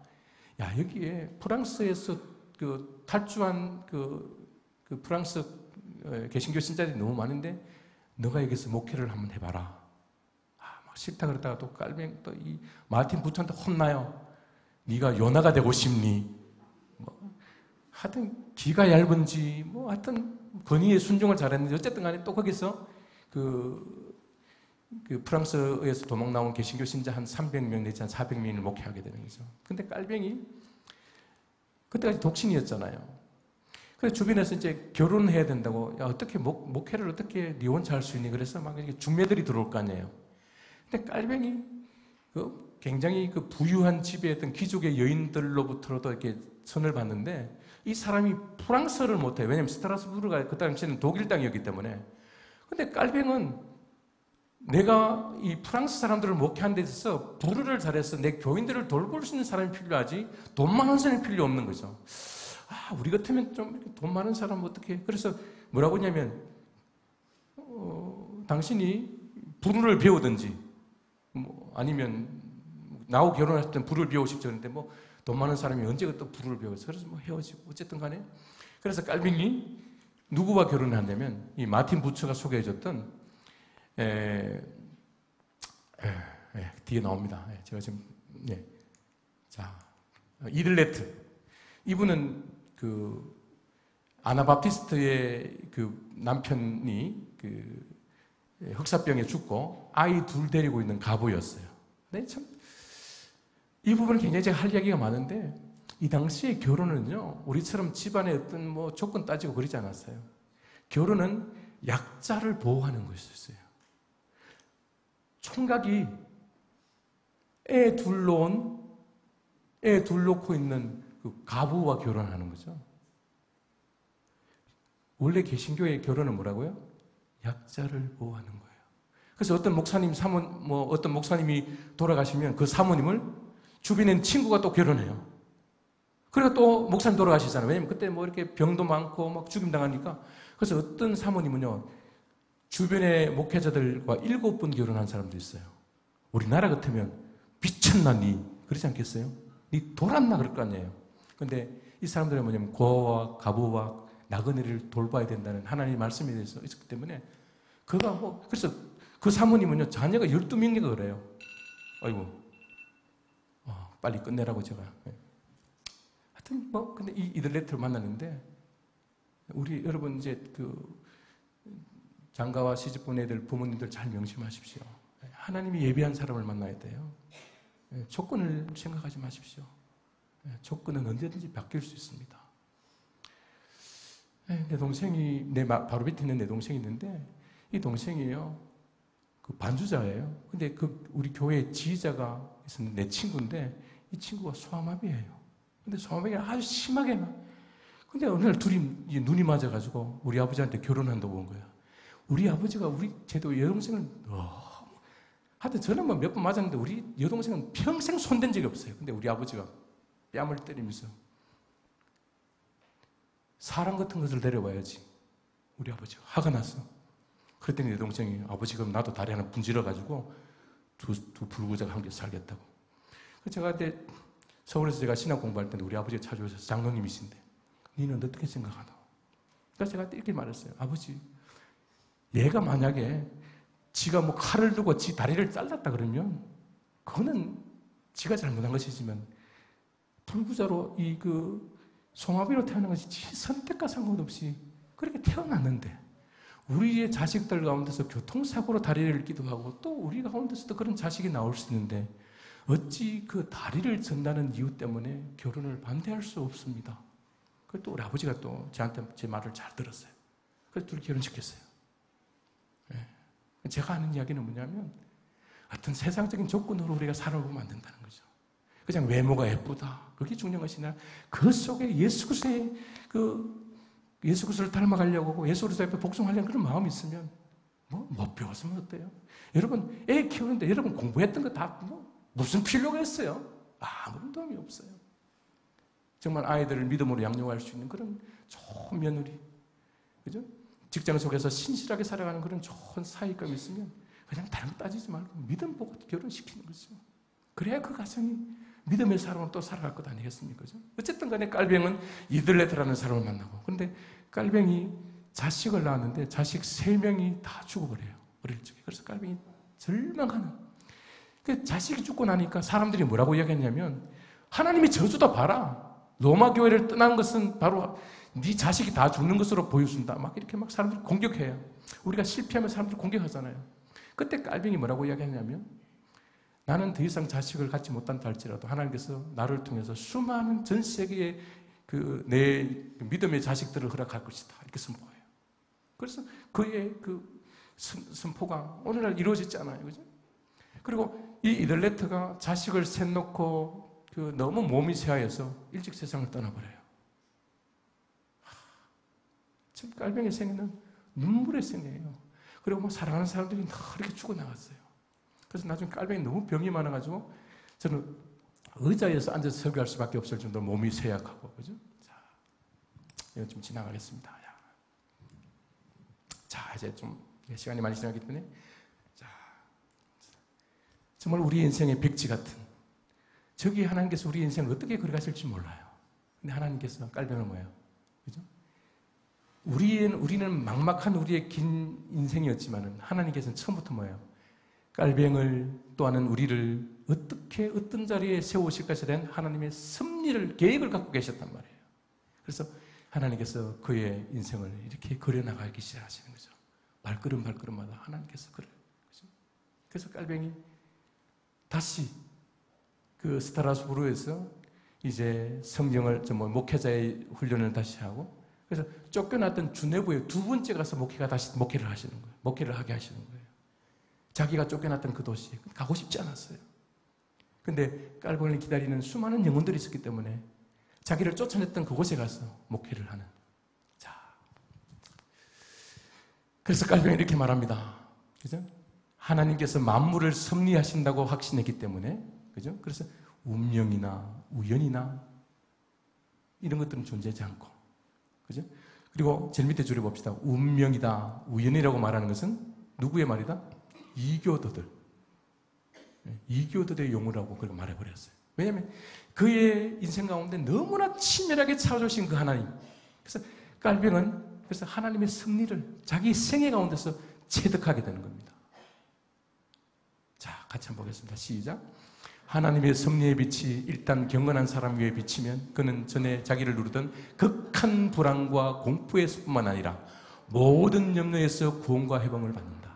야 여기에 프랑스에서 그 탈주한 그 프랑스 개신교 신자들이 너무 많은데 너가 여기서 목회를 한번 해봐라. 막 싫다 그러다가 또 깔뱅 또 이 마틴 부츠한테 혼나요. 네가 요나가 되고 싶니? 뭐 하여튼 귀가 얇은지 뭐 하여튼 권위에 순종을 잘했는지 어쨌든 간에 또 거기서 그 프랑스에서 도망 나온 개신교 신자 한 300명 내지 한 400명을 목회하게 되는 거죠. 근데 깔뱅이 그때까지 독신이었잖아요. 그래서 주변에서 이제 결혼해야 된다고, 야, 어떻게 목회를 어떻게 네 혼자 할 수 있니? 그래서 막 이렇게 중매들이 들어올 거 아니에요. 근데 깔뱅이 굉장히 부유한 집에 있던 귀족의 여인들로부터도 이렇게 선을 받는데, 이 사람이 프랑스어를 못해요. 왜냐면 스트라스부르가 그 당시에는 독일 땅이었기 때문에. 근데 깔뱅은 내가 이 프랑스 사람들을 목회하는 데 있어서 불어를 잘해서 내 교인들을 돌볼 수 있는 사람이 필요하지, 돈 많은 사람이 필요 없는 거죠. 우리 같으면 좀 돈 많은 사람 어떻게? 그래서 뭐라고 하냐면, 당신이 불어를 배우든지, 아니면 나하고 결혼할 때 불어를 배우고 싶죠. 그런데 돈 많은 사람이 언제 또 불어를 배워서 그래서 헤어지고 어쨌든 간에. 그래서 깔뱅이 누구와 결혼을 한다면 이 마틴 부처가 소개해줬던 뒤에 나옵니다. 제가 지금 자 이들레트, 이분은 아나바티스트의 남편이 흑사병에 죽고 아이 둘 데리고 있는 가부였어요. 네, 참 이 부분은 굉장히 제가 할 이야기가 많은데, 이 당시의 결혼은요, 우리처럼 집안에 어떤 조건 따지고 그러지 않았어요. 결혼은 약자를 보호하는 것이었어요. 총각이 애 둘 놓고 있는 가부와 결혼하는 거죠. 원래 개신교의 결혼은 뭐라고요? 약자를 보호하는 거예요. 그래서 어떤 목사님이 돌아가시면 그 사모님을 주변에 친구가 또 결혼해요. 그리고 또 목사님 돌아가시잖아요. 왜냐면 그때 이렇게 병도 많고 막 죽임당하니까. 그래서 어떤 사모님은요, 주변의 목회자들과 7분 결혼한 사람도 있어요. 우리나라 같으면 미쳤나 니? 그러지 않겠어요? 니 돌았나? 그럴 거 아니에요. 근데 이 사람들은 뭐냐면 고아와 가부와 나그네를 돌봐야 된다는 하나님의 말씀에 대해서 있었기 때문에 그래서 그 사모님은요, 자녀가 12명이가 그래요. 아이고, 빨리 끝내라고 제가. 하여튼 근데 이들레트를 만났는데, 우리 여러분 이제 장가와 시집본 애들 부모님들 잘 명심하십시오. 하나님이 예비한 사람을 만나야 돼요. 조건을 생각하지 마십시오. 조건은 언제든지 바뀔 수 있습니다. 내 동생이 바로 밑에 있는 내 동생이 있는데, 이 동생이요, 반주자예요. 근데 우리 교회 지휘자가 있었는데 내 친구인데, 이 친구가 소아마비예요. 근데 소아마비가 아주 심하게 근데 어느 날 둘이 눈이 맞아가지고 우리 아버지한테 결혼한다고 온 거야. 우리 아버지가 제도 여동생을 하여튼 저는 몇 번 맞았는데 우리 여동생은 평생 손댄 적이 없어요. 근데 우리 아버지가 뺨을 때리면서 사람 같은 것을 데려와야지. 우리 아버지가 화가 났어. 그랬더니 여동생이, 아버지 그럼 나도 다리 하나 분질러가지고 두 불구자가 함께 살겠다고. 제가 그때 서울에서 제가 신학 공부할 때는 우리 아버지가 찾아오셔서, 장로님이신데 니는 어떻게 생각하나? 그래서 제가 이렇게 말했어요. 아버지, 얘가 만약에 지가 칼을 두고 지 다리를 잘랐다 그러면 그거는 지가 잘못한 것이지만, 불구자로 송아비로 태어난 것이 지 선택과 상관없이 그렇게 태어났는데, 우리의 자식들 가운데서 교통사고로 다리를 잃기도 하고 또 우리 가운데서도 그런 자식이 나올 수 있는데, 어찌 그 다리를 전다는 이유 때문에 결혼을 반대할 수 없습니다. 그리고 또 우리 아버지가 또 저한테 제 말을 잘 들었어요. 그래서 둘이 결혼시켰어요. 제가 하는 이야기는 뭐냐면, 어떤 세상적인 조건으로 우리가 살아보면 안 된다는 거죠. 그냥 외모가 예쁘다, 그게 중요한 것이 아니라 그 속에 예수 그리스도를 닮아가려고 하고 예수 그리스도 앞에 복종하려는 그런 마음이 있으면 못 배웠으면 어때요? 여러분 애 키우는데 여러분 공부했던 거 다 무슨 필요가 있어요? 아무런 도움이 없어요. 정말 아이들을 믿음으로 양육할 수 있는 그런 좋은 며느리, 그죠? 직장 속에서 신실하게 살아가는 그런 좋은 사위감이 있으면 그냥 다른 거 따지지 말고 믿음 보고 결혼시키는 거죠. 그래야 그 가정이 믿음의 사람으로 또 살아갈 것 아니겠습니까? 그죠? 어쨌든 간에 깔뱅은 이들레트라는 사람을 만나고, 그런데 깔뱅이 자식을 낳았는데 자식 3명이 다 죽어버려요. 어릴 적에. 그래서 깔뱅이 절망하는. 그 자식이 죽고 나니까 사람들이 뭐라고 이야기했냐면, 하나님이 저주다 봐라. 로마 교회를 떠난 것은 바로 네 자식이 다 죽는 것으로 보여준다. 이렇게 사람들이 공격해요. 우리가 실패하면 사람들이 공격하잖아요. 그때 깔뱅이 뭐라고 이야기하냐면, 나는 더 이상 자식을 갖지 못한다 할지라도 하나님께서 나를 통해서 수많은 전 세계의 내 믿음의 자식들을 허락할 것이다. 이렇게 선포해요. 그래서 그의 그 선포가 오늘날 이루어졌잖아요. 그죠? 그리고 이 이들레트가 자식을 셋 놓고 너무 몸이 쇠하여서 일찍 세상을 떠나버려요. 지금 깔병의 생애는 눈물의 생애예요. 그리고 사랑하는 사람들이 이렇게 죽어나갔어요. 그래서 나중에 깔병이 너무 병이 많아가지고 저는 의자에서 앉아서 설교할 수밖에 없을 정도로 몸이 쇠약하고, 그죠? 자, 이거 좀 지나가겠습니다. 자, 이제 좀 시간이 많이 지나기 때문에, 자, 정말 우리 인생의 백지 같은, 저기 하나님께서 우리 인생을 어떻게 걸어가실지 몰라요. 근데 하나님께서 깔병을 뭐예요? 그죠? 우리는 막막한 우리의 긴 인생이었지만 하나님께서는 처음부터 뭐예요? 깔병을 또하는 우리를 어떻게 어떤 자리에 세우실 것에 대한 하나님의 섭리를 계획을 갖고 계셨단 말이에요. 그래서 하나님께서 그의 인생을 이렇게 그려나가기 시작하시는 거죠. 발걸음마다 하나님께서 그래요. 그래서 깔병이 다시 그 스트라스부르에서 이제 성경을 목회자의 훈련을 다시 하고, 그래서 쫓겨났던 주네부에 두 번째 가서 목회를 하시는 거예요. 목회를 하게 하시는 거예요. 자기가 쫓겨났던 그 도시에 가고 싶지 않았어요. 근데 깔병을 기다리는 수많은 영혼들이 있었기 때문에 자기를 쫓아냈던 그곳에 가서 목회를 하는. 자, 그래서 깔병이 이렇게 말합니다. 그죠? 하나님께서 만물을 섭리하신다고 확신했기 때문에, 그죠? 그래서 운명이나 우연이나 이런 것들은 존재하지 않고, 그죠? 그리고 제일 밑에 줄여 봅시다. 운명이다, 우연이라고 말하는 것은 누구의 말이다? 이교도들. 이교도들의 용어라고 그렇게 말해버렸어요. 왜냐하면 그의 인생 가운데 너무나 친밀하게 찾아주신 그 하나님. 그래서 깔병은 그래서 하나님의 섭리를 자기 생애 가운데서 체득하게 되는 겁니다. 자, 같이 한번 보겠습니다. 시작. 하나님의 섭리의 빛이 일단 경건한 사람 위에 비치면 그는 전에 자기를 누르던 극한 불안과 공포의 뿐만 아니라 모든 염려에서 구원과 해방을 받는다.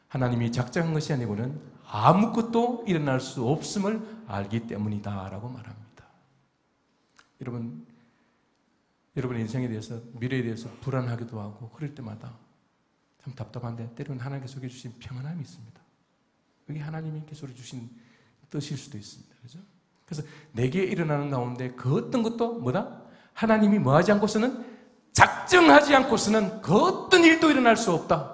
하나님이 작정한 것이 아니고는 아무것도 일어날 수 없음을 알기 때문이다 라고 말합니다. 여러분의 인생에 대해서, 미래에 대해서 불안하기도 하고 그럴 때마다 참 답답한데 때로는 하나님께서 주신 평안함이 있습니다. 그게 하나님께서 주신 뜻일 수도 있습니다. 그죠? 그래서 내게 일어나는 가운데 그 어떤 것도 뭐다? 하나님이 뭐하지 않고서는, 작정하지 않고서는 그 어떤 일도 일어날 수 없다.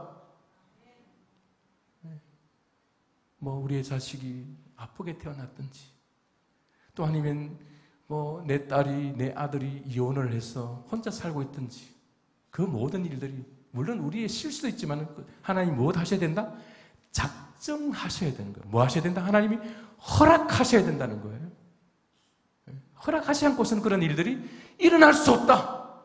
우리의 자식이 아프게 태어났든지, 또 아니면 내 딸이, 내 아들이 이혼을 해서 혼자 살고 있든지, 그 모든 일들이, 물론 우리의 실수도 있지만 하나님이 무엇 하셔야 된다? 작정하셔야 되는 거예요. 뭐 하셔야 된다? 하나님이 허락하셔야 된다는 거예요. 허락하지 않고서는 그런 일들이 일어날 수 없다.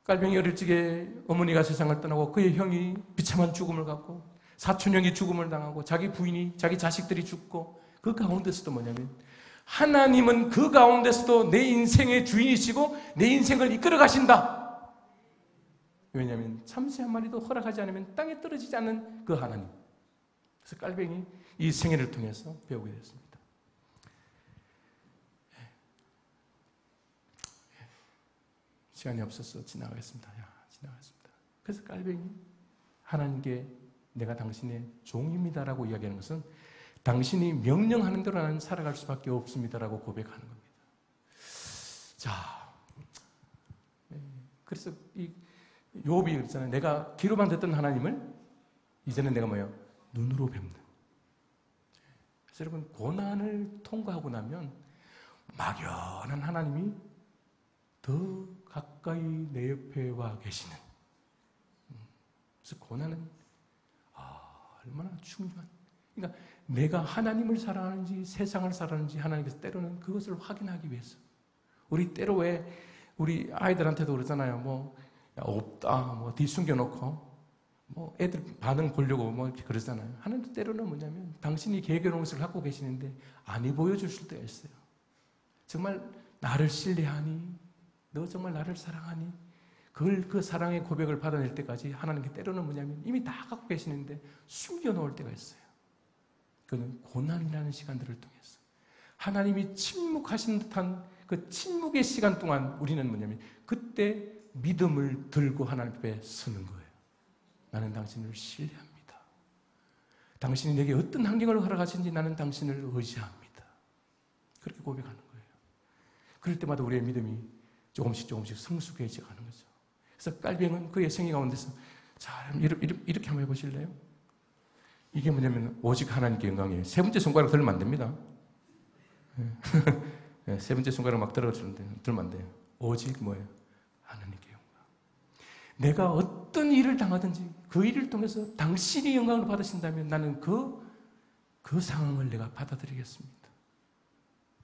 깔병이 어릴 적에 어머니가 세상을 떠나고 그의 형이 비참한 죽음을 갖고, 사촌형이 죽음을 당하고, 자기 부인이, 자기 자식들이 죽고, 그 가운데서도 뭐냐면 하나님은 그 가운데서도 내 인생의 주인이시고 내 인생을 이끌어 가신다. 왜냐하면 참새 한 마리도 허락하지 않으면 땅에 떨어지지 않는 그 하나님. 그래서 깔병이 이 생애를 통해서 배우게 됐습니다. 시간이 없어서 지나가겠습니다. 지나가겠습니다. 그래서 깔병이 하나님께 내가 당신의 종입니다라고 이야기하는 것은 당신이 명령하는 대로 나는 살아갈 수밖에 없습니다라고 고백하는 겁니다. 자, 그래서 이 욥이 그랬잖아요. 내가 귀로만 듣던 하나님을 이제는 내가 뭐예요? 눈으로 뵙는. 그래서 여러분, 고난을 통과하고 나면 막연한 하나님이 더 가까이 내 옆에 와 계시는. 그래서 고난은 얼마나 중요한. 그러니까 내가 하나님을 사랑하는지 세상을 사랑하는지 하나님께서 때로는 그것을 확인하기 위해서. 우리 때로 왜 우리 아이들한테도 그러잖아요. 없다, 뒤 숨겨놓고, 애들 반응 보려고 이렇게 그러잖아요. 하나님도 때로는 뭐냐면 당신이 계획해놓은 것을 갖고 계시는데 안 보여줄 수도 있어요. 정말 나를 신뢰하니? 너 정말 나를 사랑하니? 그 사랑의 고백을 받아낼 때까지 하나님께 때로는 뭐냐면 이미 다 갖고 계시는데 숨겨놓을 때가 있어요. 그는 고난이라는 시간들을 통해서 하나님이 침묵하신 듯한 그 침묵의 시간 동안 우리는 뭐냐면 그때 믿음을 들고 하나님 앞에 서는 거예요. 나는 당신을 신뢰합니다. 당신이 내게 어떤 환경을 허락하신지 나는 당신을 의지합니다. 그렇게 고백하는 거예요. 그럴 때마다 우리의 믿음이 조금씩 성숙해져 가는 거죠. 그래서 깔병은 그의 생애 가운데서 자, 이렇게 한번 해보실래요? 이게 뭐냐면 오직 하나님께 영광이에요. 세 번째 손가락 들면 안 됩니다. 네, 세 번째 손가락 막 들면 안 돼요. 오직 뭐예요? 하나님께 영광. 내가 어떤 일을 당하든지 그 일을 통해서 당신이 영광을 받으신다면 나는 그 상황을 내가 받아들이겠습니다.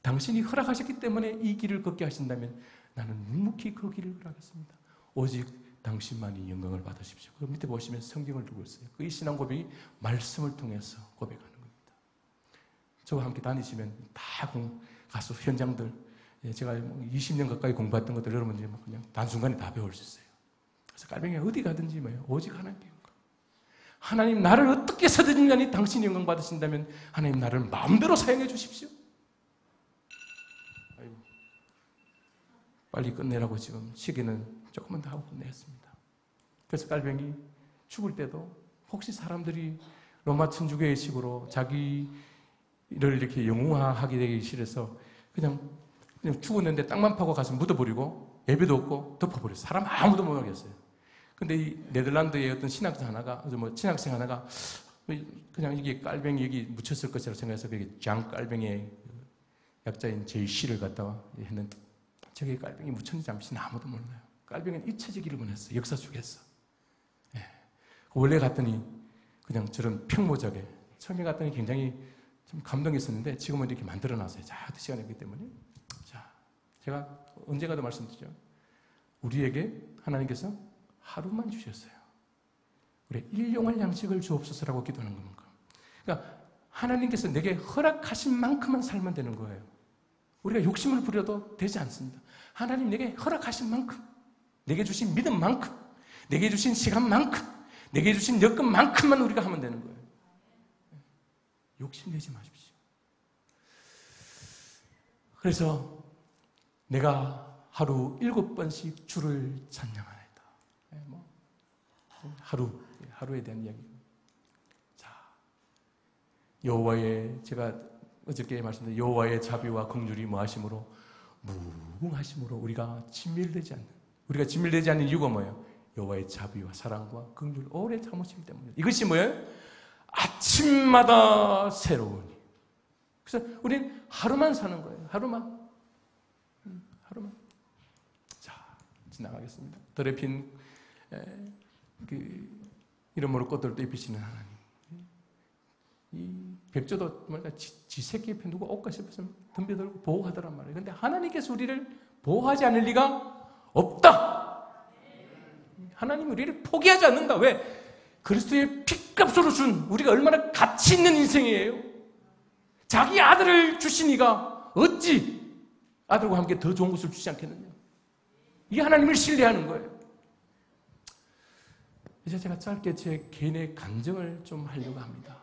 당신이 허락하셨기 때문에 이 길을 걷게 하신다면 나는 묵묵히 그 길을 허락하겠습니다. 오직 당신만이 영광을 받으십시오. 그 밑에 보시면 성경을 두고 있어요. 그 신앙 고백이 말씀을 통해서 고백하는 겁니다. 저와 함께 다니시면 다 가서 현장들, 제가 20년 가까이 공부했던 것들 여러분들이 그냥 단순간에 다 배울 수 있어요. 그래서 깔병이 어디 가든지 뭐예요? 오직 하나님께 영광. 하나님 나를 어떻게 서든지 간에 당신이 영광 받으신다면 하나님 나를 마음대로 사용해 주십시오. 아이고, 빨리 끝내라고 지금 시기는 조금만 더 하고 끝내겠습니다. 그래서 깔병이 죽을 때도 혹시 사람들이 로마 천주교의 식으로 자기를 이렇게 영웅화하게 되기 싫어서 그냥 죽었는데 땅만 파고 가서 묻어버리고 예배도 없고 덮어버렸어요. 사람 아무도 못 오겠어요. 근데 이 네덜란드의 어떤 신학생 하나가 그냥 이게 깔병이 여기 묻혔을 것이라고 생각해서 그게 장 깔병의 약자인 제이씨를 갖다가 했는데 저기 깔병이 묻혔는지 잠시 아무도 몰라요. 깔병은 잊혀지기를 원했어요. 역사 속에서. 예. 원래 갔더니 그냥 저런 평모적에 처음에 갔더니 굉장히 좀 감동했었는데 지금은 이렇게 만들어놨어요. 자, 시간이 있기 때문에. 자, 제가 언젠가도 말씀드렸죠. 우리에게 하나님께서 하루만 주셨어요. 우리 일용할 양식을 주옵소서라고 기도하는 겁니다. 그러니까 하나님께서 내게 허락하신 만큼만 살면 되는 거예요. 우리가 욕심을 부려도 되지 않습니다. 하나님 내게 허락하신 만큼, 내게 주신 믿음만큼, 내게 주신 시간만큼, 내게 주신 여건만큼만 우리가 하면 되는 거예요. 욕심내지 마십시오. 그래서 내가 하루 7번씩 주를 찬양하나이다. 하루에 대한 이야기. 자, 여호와의, 제가 어저께 말씀드린 여호와의 자비와 긍휼이 뭐하심으로? 무궁하심으로 우리가 진멸되지 않는 이유가 뭐예요? 여호와의 자비와 사랑과 긍휼, 오래 참으시기 때문에. 이것이 뭐예요? 아침마다 새로우니. 그래서 우리는 하루만 사는 거예요. 하루만. 자, 지나가겠습니다. 들에 핀 이름으로 꽃들도 입히시는 하나님. 이 백조도 뭐랄까 지 새끼 옆에 누가 옷가 싶으면 덤벼들고 보호하더란 말이에요. 그런데 하나님께서 우리를 보호하지 않을 리가 없다. 하나님은 우리를 포기하지 않는다. 왜? 그리스도의 핏값으로 준 우리가 얼마나 가치 있는 인생이에요. 자기 아들을 주신 이가 어찌 아들과 함께 더 좋은 것을 주지 않겠느냐. 이게 하나님을 신뢰하는 거예요. 이제 제가 짧게 제 개인의 간증을 좀 하려고 합니다.